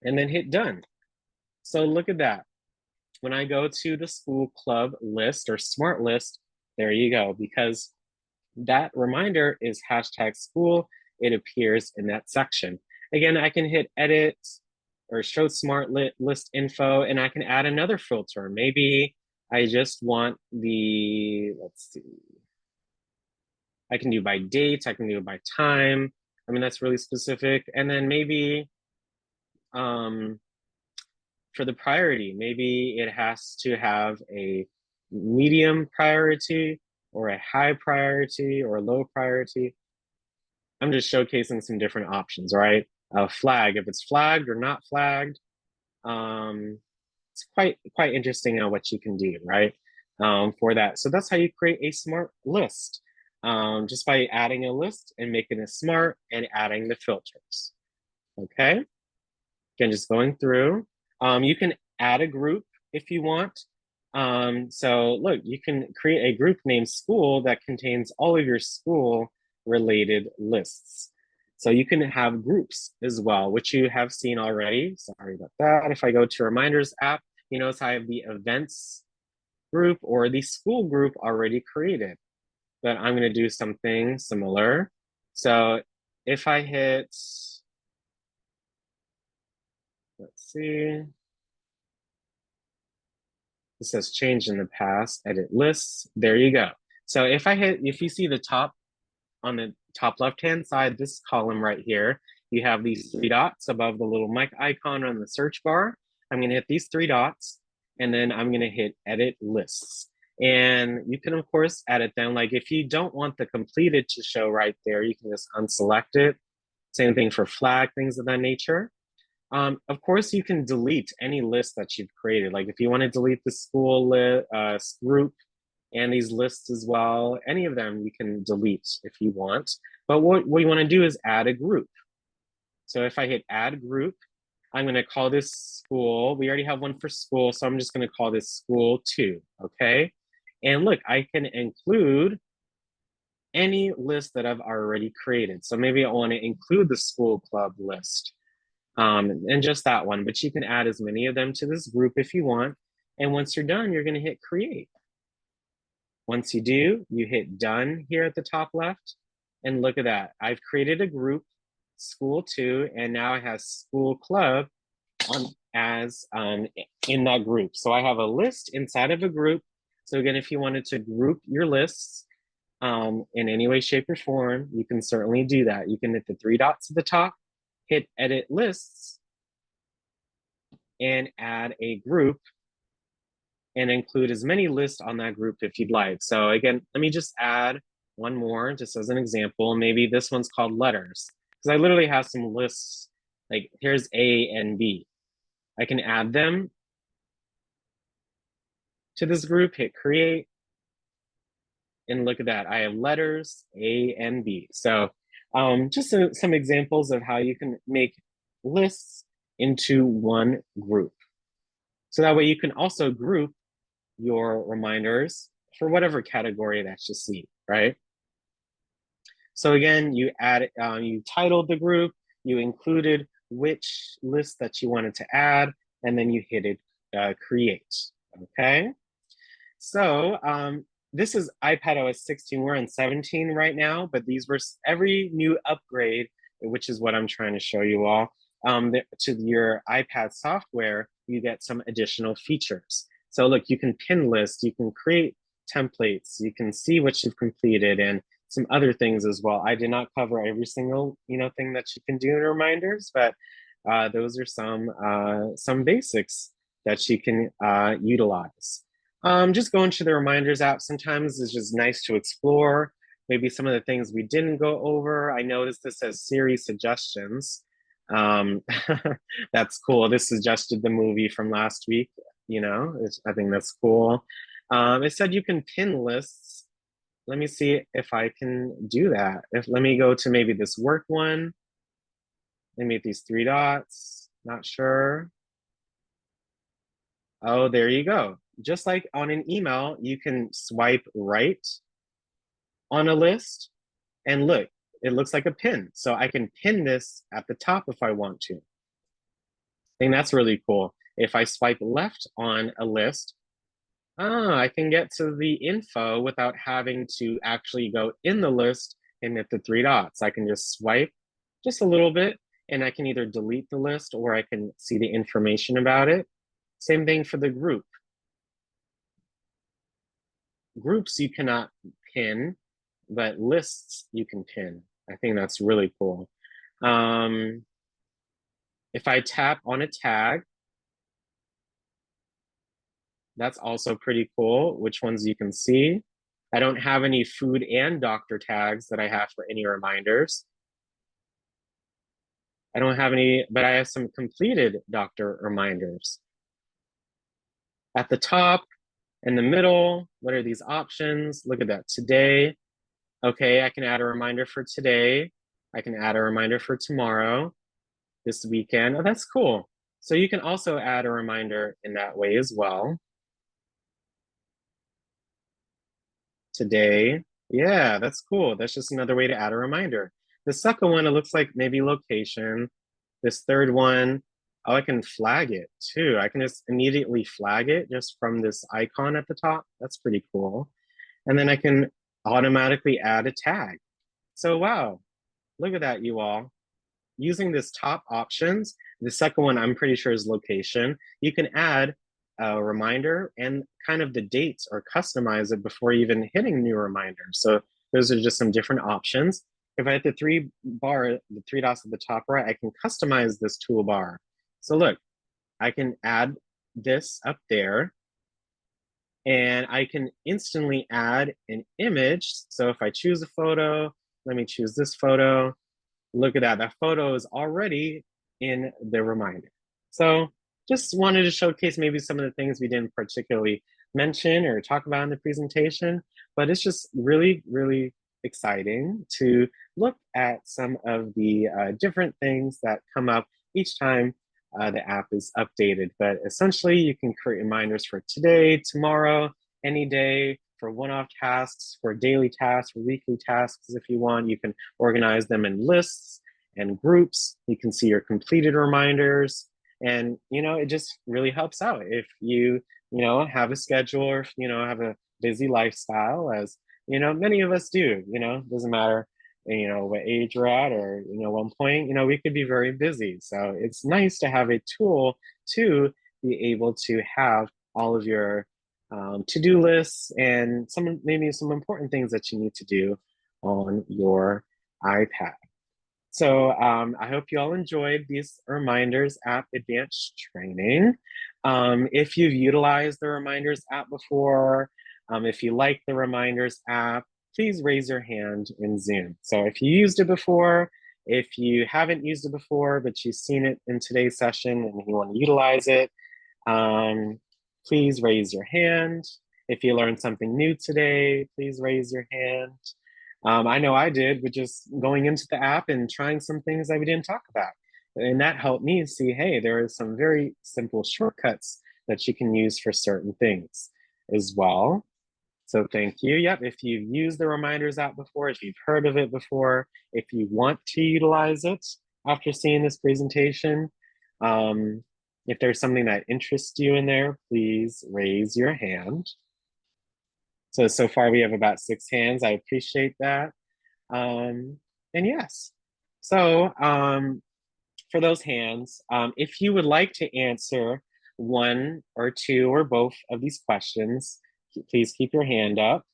Speaker 1: and then hit done. So look at that. when I go to the school club list or smart list, there you go, because that reminder is hashtag school. It appears in that section. Again, I can hit edit or show smart list info, and I can add another filter. Maybe I just want the, let's see, I can do by date, I can do by time. I mean, that's really specific. And then maybe for the priority, maybe it has to have a medium priority or a high priority or a low priority. I'm just showcasing some different options, right? A flag, if it's flagged or not flagged. It's quite interesting on what you can do, right? For that. So that's how you create a smart list. Just by adding a list and making it smart and adding the filters. Okay. Again, just going through. You can add a group if you want. So look, you can create a group named school that contains all of your school related lists. So you can have groups as well, which you have seen already. Sorry about that. If I go to Reminders app, you notice I have the events group or the school group already created. But I'm going to do something similar. So if I hit, let's see, it says change in the past, edit lists. There you go. So if I hit, if you see the top, on the top left-hand side, this column right here, you have these three dots above the little mic icon on the search bar. I'm gonna hit these three dots, and then I'm gonna hit edit lists. And you can, of course, edit them. Like if you don't want the completed to show right there, you can just unselect it. Same thing for flag, things of that nature. Of course, you can delete any list that you've created. Like if you want to delete the school group and these lists as well, any of them you can delete if you want. But what you want to do is add a group. So if I hit add group, I'm going to call this school. We already have one for school, so I'm just going to call this school 2, okay? And look, I can include any list that I've already created. So maybe I want to include the school club list. And just that one, but you can add as many of them to this group if you want. And once you're done, you're going to hit create. Once you do, you hit done here at the top left. And look at that. I've created a group, school 2, and now it has school club in that group. So I have a list inside of a group. So again, if you wanted to group your lists in any way, shape, or form, you can certainly do that. You can hit the three dots at the top, hit edit lists, and add a group and include as many lists on that group if you'd like. So again, let me just add one more just as an example. Maybe this one's called letters, because I literally have some lists, like here's A and B. I can add them to this group, hit create, and look at that. I have letters A and B. So just some examples of how you can make lists into one group. So that way you can also group your reminders for whatever category that you see, right? So again, you titled the group, you included which list that you wanted to add, and then you hit it create, okay? So this is iPadOS 16, we're on 17 right now, but these were every new upgrade, which is what I'm trying to show you all, to your iPad software, you get some additional features. So look, you can pin list, you can create templates, you can see what you've completed and some other things as well. I did not cover every single thing that you can do in reminders, but those are some basics that you can utilize. Just going to the reminders app sometimes is just nice to explore. Maybe some of the things we didn't go over. I noticed this says Siri suggestions. That's cool. This suggested the movie from last week. I think that's cool. It said you can pin lists. Let me see if I can do that. Let me go to maybe this work one. Let me hit these three dots. Not sure. Oh, there you go. Just like on an email, you can swipe right on a list and look, it looks like a pin. So I can pin this at the top if I want to. I think that's really cool. If I swipe left on a list, I can get to the info without having to actually go in the list and hit the three dots. I can just swipe just a little bit and I can either delete the list or I can see the information about it. Same thing for the group. Groups you cannot pin, but lists you can pin. I think that's really cool. If I tap on a tag, that's also pretty cool, which ones you can see. I don't have any food and doctor tags that I have for any reminders. I don't have any, but I have some completed doctor reminders. At the top, in the middle, what are these options? Look at that, today. Okay, I can add a reminder for today. I can add a reminder for tomorrow, this weekend. Oh, that's cool. So you can also add a reminder in that way as well. Today, yeah, that's cool. That's just another way to add a reminder. The second one, it looks like maybe location. This third one, oh, I can flag it too. I can just immediately flag it just from this icon at the top. That's pretty cool. And then I can automatically add a tag. So wow, look at that, you all. Using this top options, the second one I'm pretty sure is location. You can add a reminder and kind of the dates or customize it before even hitting new reminders. So those are just some different options. If I hit the the three dots at the top right, I can customize this toolbar. So look, I can add this up there and I can instantly add an image. So if I choose a photo, let me choose this photo. Look at that, that photo is already in the reminder. So just wanted to showcase maybe some of the things we didn't particularly mention or talk about in the presentation, but it's just really, really exciting to look at some of the different things that come up each time the app is updated. But essentially, you can create reminders for today, tomorrow, any day, for one-off tasks, for daily tasks, for weekly tasks if you want. You can organize them in lists and groups. You can see your completed reminders. And, it just really helps out if you, have a schedule or, have a busy lifestyle as, many of us do, doesn't matter, what age we're at or, one point, we could be very busy. So it's nice to have a tool to be able to have all of your to-do lists and maybe some important things that you need to do on your iPad. So I hope you all enjoyed these Reminders app advanced training. If you've utilized the Reminders app before, if you like the Reminders app, please raise your hand in Zoom. So if you used it before, if you haven't used it before, but you've seen it in today's session and you want to utilize it, please raise your hand. If you learned something new today, please raise your hand. I know I did with just going into the app and trying some things that we didn't talk about. And that helped me see, hey, there are some very simple shortcuts that you can use for certain things as well. So thank you. Yep, if you've used the Reminders app before, if you've heard of it before, if you want to utilize it after seeing this presentation, if there's something that interests you in there, please raise your hand. So far we have about 6 hands. I appreciate that. And yes, so for those hands, if you would like to answer one or two or both of these questions, please keep your hand up.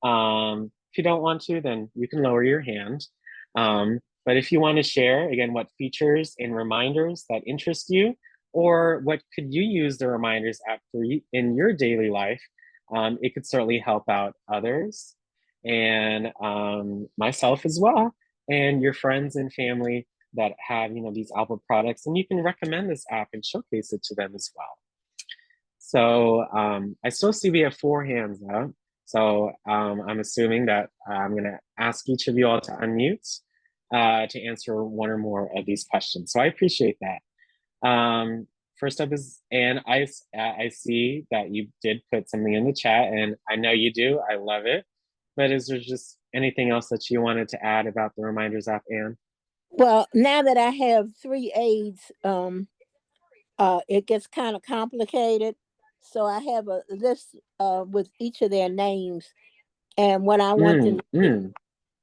Speaker 1: If you don't want to, then you can lower your hand. But if you want to share, again, what features and reminders that interest you, or what could you use the Reminders app for in your daily life, it could certainly help out others and myself as well, and your friends and family that have these Apple products, and you can recommend this app and showcase it to them as well. So I still see we have 4 hands up. So I'm assuming that I'm going to ask each of you all to unmute to answer one or more of these questions. So I appreciate that. First up is Anne. I see that you did put something in the chat, and I know you do. I love it. But is there just anything else that you wanted to add about the Reminders app, Anne?
Speaker 3: Well, now that I have 3 aides, it gets kind of complicated. So I have a list with each of their names and what I want them
Speaker 1: Mm,
Speaker 3: to do,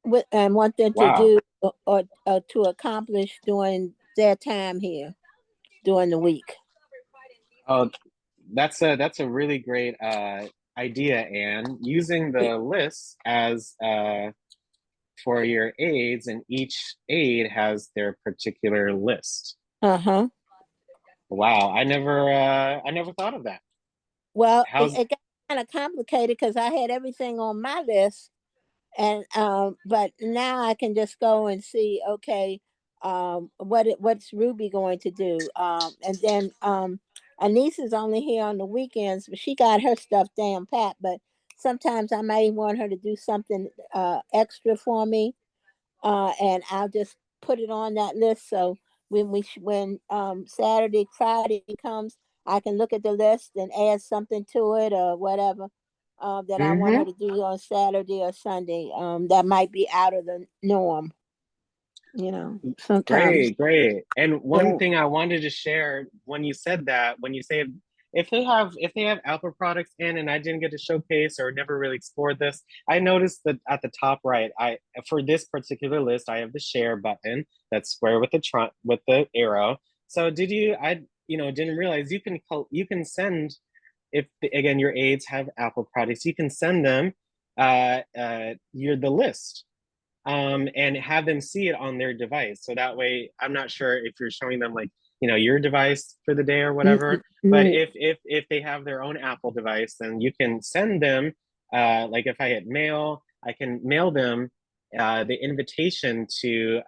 Speaker 1: mm.
Speaker 3: and want them to
Speaker 1: Wow.
Speaker 3: do or to accomplish during their time here during the week.
Speaker 1: Oh, that's a really great idea, Anne. Using the lists as for your aides, and each aide has their particular list.
Speaker 3: Uh-huh.
Speaker 1: Wow, I never thought of that.
Speaker 3: Well,
Speaker 1: How's
Speaker 3: it got kind of complicated because I had everything on my list, and but now I can just go and see, okay, what's Ruby going to do, and then Anise is only here on the weekends, but she got her stuff down pat. But sometimes I might want her to do something extra for me, and I'll just put it on that list. So when Saturday, Friday comes, I can look at the list and add something to it or whatever that I want her
Speaker 1: mm-hmm.
Speaker 3: to do on Saturday or Sunday. That might be out of the norm, sometimes.
Speaker 1: Great, great. And one
Speaker 3: Yeah.
Speaker 1: thing I wanted to share when you said that, when you say if they have Apple products in, and I didn't get to showcase or never really explored this, I noticed that at the top right, I for this particular list, I have the share button that's square with the with the arrow. So did you I didn't realize you can send, if again your aides have Apple products, you can send them you're the list, and have them see it on their device. So that way, I'm not sure if you're showing them like your device for the day or whatever. But
Speaker 3: Mm-hmm.
Speaker 1: if they have their own Apple device, then you can send them. Like if I hit mail, I can mail them the invitation to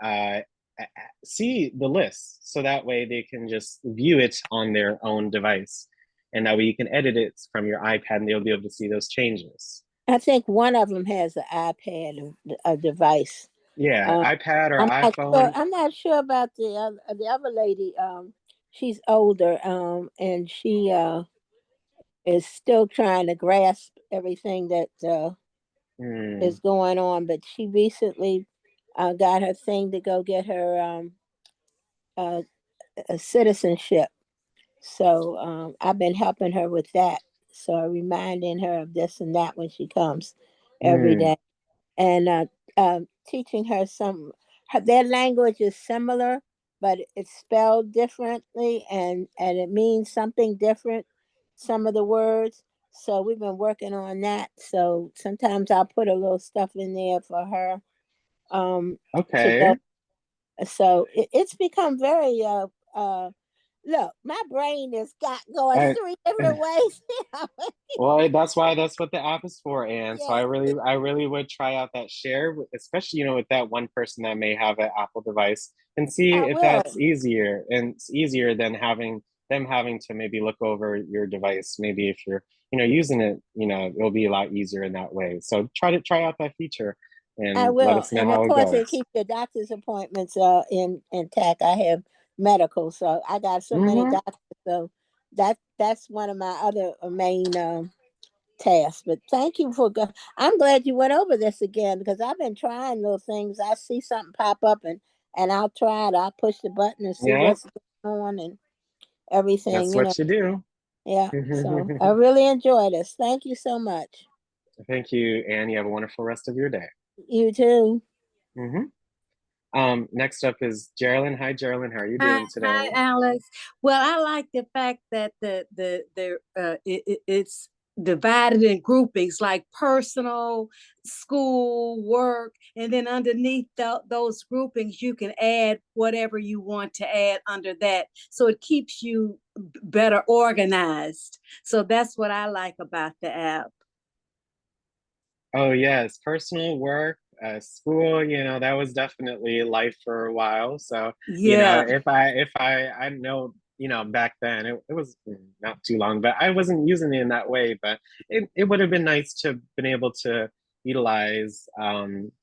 Speaker 1: see the list. So that way they can just view it on their own device, and that way you can edit it from your iPad, and they'll be able to see those changes.
Speaker 3: I think one of them has an iPad, a device.
Speaker 1: Yeah,
Speaker 3: Uh,
Speaker 1: iPad or
Speaker 3: I'm not sure.
Speaker 1: iPhone.
Speaker 3: I'm not sure about the other lady. She's older, and she is still trying to grasp everything that is
Speaker 1: Hmm.
Speaker 3: going on. But she recently got her thing to go get her uh, a citizenship. So I've been helping her with that. So reminding her of this and that when she comes every
Speaker 1: Hmm.
Speaker 3: day, and teaching her their language is similar, but it's spelled differently, and it means something different. Some of the words. So we've been working on that. So sometimes I'll put a little stuff in there for her to go.
Speaker 1: Okay.
Speaker 3: So it's become very look, my brain is got going
Speaker 1: I,
Speaker 3: three different ways.
Speaker 1: well, that's what the app is for, and so
Speaker 3: Yeah,
Speaker 1: I really would try out that share, especially with that one person that may have an Apple device, and see
Speaker 3: I
Speaker 1: if that's
Speaker 3: will.
Speaker 1: easier, and it's easier than having to maybe look over your device. Maybe if you're using it, it'll be a lot easier in that way. So try out that feature,
Speaker 3: I
Speaker 1: and let
Speaker 3: will.
Speaker 1: us know
Speaker 3: And of
Speaker 1: how it
Speaker 3: course, it
Speaker 1: goes.
Speaker 3: keeps your doctor's appointments in intact. I have medical, so I got so many
Speaker 1: Mm-hmm.
Speaker 3: doctors. So that's one of my other main tasks. But thank you for. I'm glad you went over this again because I've been trying little things. I see something pop up and I'll try it. I'll push the button and see
Speaker 1: Yeah,
Speaker 3: what's going on and everything.
Speaker 1: that's what you do.
Speaker 3: Yeah. So I really enjoy this. Thank you so much.
Speaker 1: Thank you, and you have a wonderful rest of your day.
Speaker 3: You too.
Speaker 1: Hmm. Next up is Geraldine. Hi, Geraldine. How are you
Speaker 4: Hi,
Speaker 1: doing
Speaker 4: hi,
Speaker 1: today?
Speaker 4: Alex. Well, I like the fact that it's divided in groupings like personal, school, work, and then underneath those groupings, you can add whatever you want to add under that. So it keeps you better organized. So that's what I like about the app.
Speaker 1: Oh, yes, personal work, school, that was definitely life for a while. So,
Speaker 4: Yeah,
Speaker 1: I know, back then it was not too long, but I wasn't using it in that way. But it would have been nice to have been able to utilize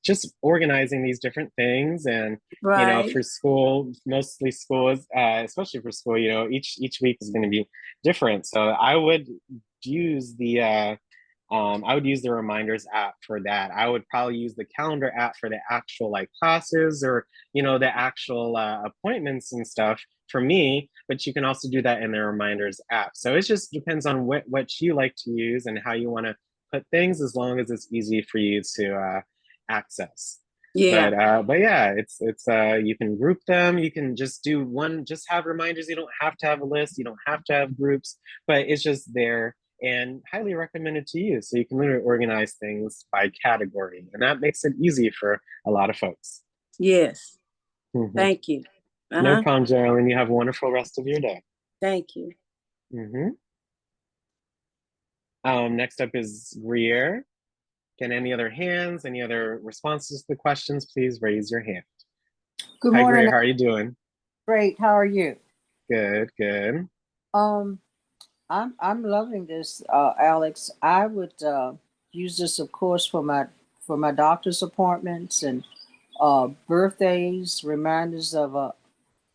Speaker 1: just organizing these different things. And,
Speaker 4: right.
Speaker 1: for school, mostly schools, especially for school, each week is going to be different. So I would use I would use the reminders app for that. I would probably use the calendar app for the actual like classes, or the actual appointments and stuff for me, but you can also do that in the Reminders app. So it just depends on what you like to use and how you want to put things, as long as it's easy for you to access.
Speaker 4: Yeah.
Speaker 1: But yeah, it's you can group them. You can just do one, just have reminders. You don't have to have a list. You don't have to have groups, but it's just there and highly recommended to use. So you can literally organize things by category, and that makes it easy for a lot of folks.
Speaker 4: Yes.
Speaker 1: Mhm.
Speaker 4: Thank you.
Speaker 1: No problem, Geraldine. You have a wonderful rest of your day.
Speaker 4: Thank you.
Speaker 1: Next up is Greer. Can any other hands, any other responses to the questions, please raise your hand.
Speaker 5: Good
Speaker 1: Hi,
Speaker 5: morning.
Speaker 1: Greer. How are you doing?
Speaker 5: Great. How are you?
Speaker 1: Good, good.
Speaker 5: I'm loving this, Alex. I would use this, of course, for my doctor's appointments and birthdays, reminders of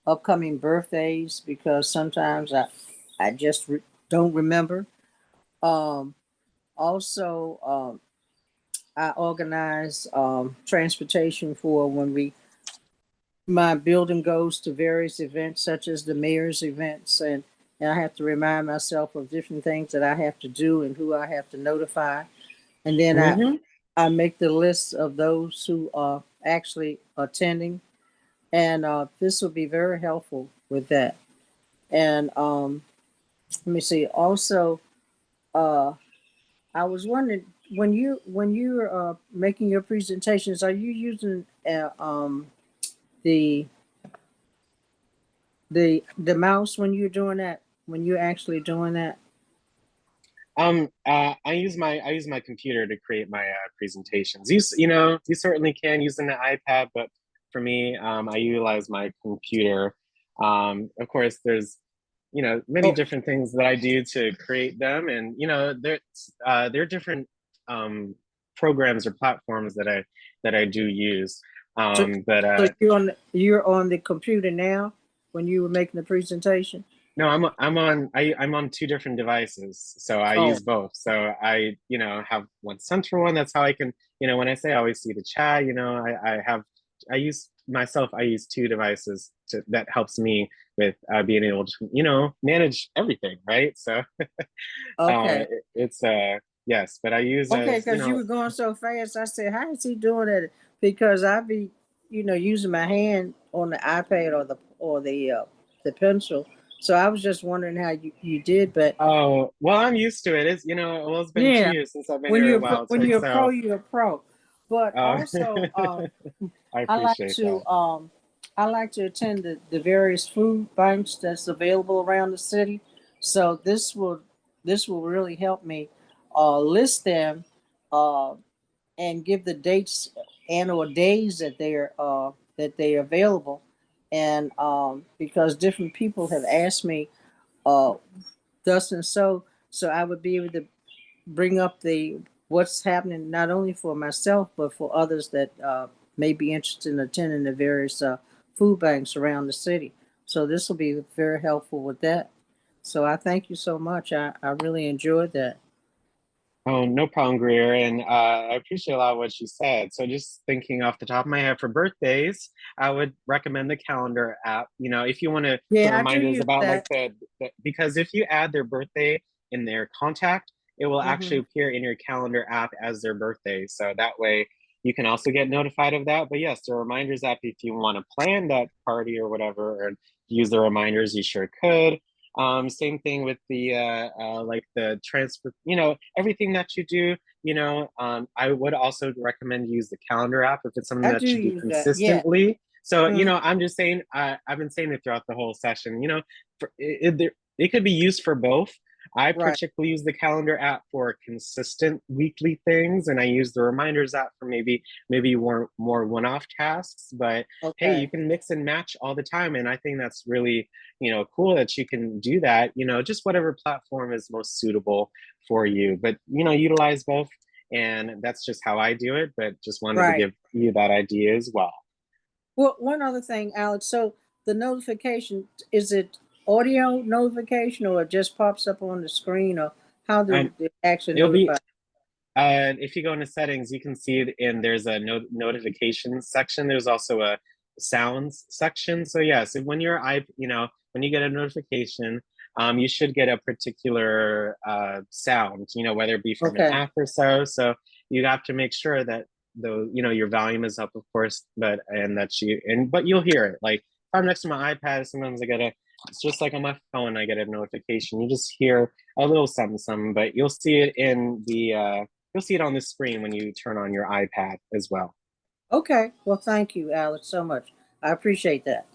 Speaker 5: upcoming birthdays, because sometimes I just don't remember. Um, Also, I organize transportation for when my building goes to various events such as the mayor's events, and I have to remind myself of different things that I have to do and who I have to notify. And then
Speaker 1: Mhm.
Speaker 5: I make the list of those who are actually attending. And this will be very helpful with that. And let me see. Also, uh, I was wondering, when you're making your presentations, are you using the the mouse when you're doing that? When you're actually doing that?
Speaker 1: I use my computer to create my presentations. You certainly can use an iPad, but for me, I utilize my computer. Of course, there's many
Speaker 5: Oh,
Speaker 1: different things that I do to create them, and there are different programs or platforms that I do use.
Speaker 5: so
Speaker 1: But
Speaker 5: so you're on the computer now when you were making the presentation?
Speaker 1: No, I'm on two different devices, so I
Speaker 5: Oh,
Speaker 1: use both. So I, have one central one. That's how I can, when I say I always see the chat, I use two devices that helps me with being able to, manage everything, right? So
Speaker 5: okay.
Speaker 1: it's yes, but I use
Speaker 5: Okay, because you were going so fast. I said, how is he doing it? Because I be, using my hand on the iPad or the pencil. So I was just wondering how you did, but
Speaker 1: oh, well, I'm used to it. It's been two
Speaker 5: yeah,
Speaker 1: years since I've been here a while,
Speaker 5: when
Speaker 1: too.
Speaker 5: you're a pro,
Speaker 1: So
Speaker 5: you're a pro. But
Speaker 1: uh,
Speaker 5: also,
Speaker 1: I
Speaker 5: I like
Speaker 1: appreciate
Speaker 5: to
Speaker 1: that.
Speaker 5: I like to attend the various food banks that's available around the city. So this will really help me list them uh, and give the dates and or days that they are available. And because different people have asked me uh, thus and so I would be able to bring up the what's happening not only for myself but for others that may be interested in attending the various food banks around the city. So this will be very helpful with that. So I thank you so much. I really enjoyed that.
Speaker 1: Oh, no problem, Greer. And I appreciate a lot of what you said. So, just thinking off the top of my head for birthdays, I would recommend the calendar app. If you want to put
Speaker 5: Yeah, I do
Speaker 1: reminders
Speaker 5: use
Speaker 1: about like
Speaker 5: that.
Speaker 1: because if you add their birthday in their contact, it will actually
Speaker 5: Hmm.
Speaker 1: appear in your calendar app as their birthday. So that way you can also get notified of that. But yes, the reminders app, if you want to plan that party or whatever, or use the reminders, you sure could. Same thing with the like the transfer, everything that you do, I would also recommend use the calendar app if it's something
Speaker 5: I do
Speaker 1: that you do
Speaker 5: use that. Yeah.
Speaker 1: consistently. So,
Speaker 5: Mhm.
Speaker 1: I'm just saying, I've been saying it throughout the whole session, it could be used for both. I
Speaker 5: Right.
Speaker 1: particularly use the calendar app for consistent weekly things, and I use the reminders app for maybe more one-off tasks. But hey, you
Speaker 5: Okay.
Speaker 1: can mix and match all the time, and I think that's really cool that you can do that, just whatever platform is most suitable for you, but utilize both. And that's just how I do it, but just wanted to
Speaker 5: Right.
Speaker 1: give you that idea as well.
Speaker 5: Well, one other thing, Alex. So the notification, is it audio notification or it just pops up on the screen, or how do
Speaker 1: um
Speaker 5: they actually
Speaker 1: it'll be
Speaker 5: notify?
Speaker 1: if you go into settings, you can see it, and there's a notifications section. There's also a sounds section. So yeah, so when your when you get a notification, you should get a particular sound, whether it be from an
Speaker 5: Okay.
Speaker 1: app or so. So you have to make sure that your volume is up, of course, but you'll hear it. Like if I'm next to my iPad, sometimes it's just like on my phone, I get a notification. You just hear a little something, but you'll see it you'll see it on the screen when you turn on your iPad as well.
Speaker 5: Okay. Well, thank you, Alex, so much. I appreciate that.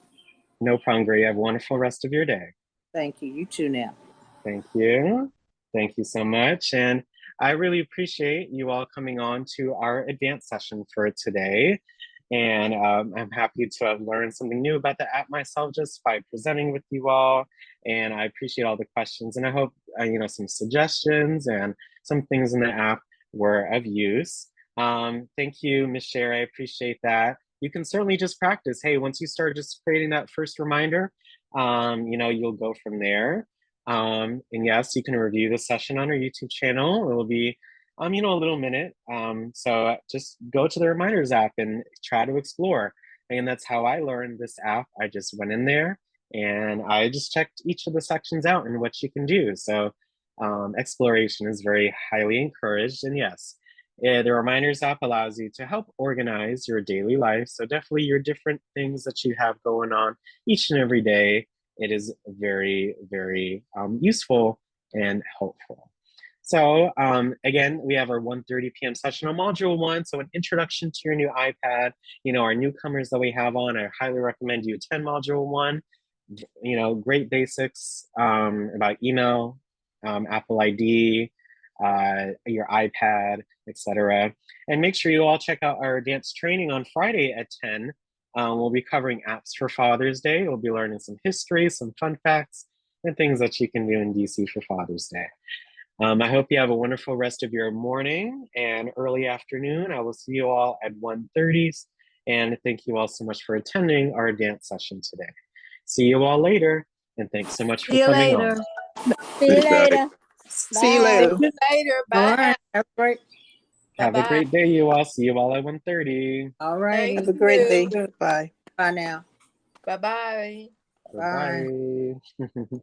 Speaker 1: No problem, Gray. You have a wonderful rest of your day.
Speaker 5: Thank you. You too now.
Speaker 1: Thank you. Thank you so much. And I really appreciate you all coming on to our advanced session for today. And I'm happy to have learned something new about the app myself just by presenting with you all. And I appreciate all the questions. And I hope, some suggestions and some things in the app were of use. Thank you, Ms. Sher. I appreciate that. You can certainly just practice. Hey, once you start just creating that first reminder, you'll go from there. And yes, you can review the session on our YouTube channel. It will be, a little minute. So just go to the reminders app and try to explore. And that's how I learned this app. I just went in there and I just checked each of the sections out and what you can do. So exploration is very highly encouraged. And yes, the reminders app allows you to help organize your daily life. So definitely your different things that you have going on each and every day. It is very, very useful and helpful. So again, we have our 1:30 p.m. session on module 1. So an introduction to your new iPad, our newcomers that we have on, I highly recommend you attend module 1. Great basics about email, Apple ID, your iPad, etc. And make sure you all check out our advanced training on Friday at 10. We'll be covering apps for Father's Day. We'll be learning some history, some fun facts, and things that you can do in DC for Father's Day. I hope you have a wonderful rest of your morning and early afternoon. I will see you all at 1:30. And thank you all so much for attending our advanced session today. See you all later. And thanks so much for
Speaker 4: See you
Speaker 1: coming
Speaker 4: later.
Speaker 1: on.
Speaker 3: See you later.
Speaker 6: See you
Speaker 3: Bye.
Speaker 6: later.
Speaker 4: See you later.
Speaker 5: All
Speaker 4: Bye.
Speaker 5: right. Have a great.
Speaker 1: Have a
Speaker 4: Bye-bye.
Speaker 1: great day, you all. See you all at 1:30.
Speaker 5: All righty.
Speaker 6: Have a great day. Bye.
Speaker 5: Bye now.
Speaker 4: Bye-bye.
Speaker 5: Bye.
Speaker 1: Bye-bye.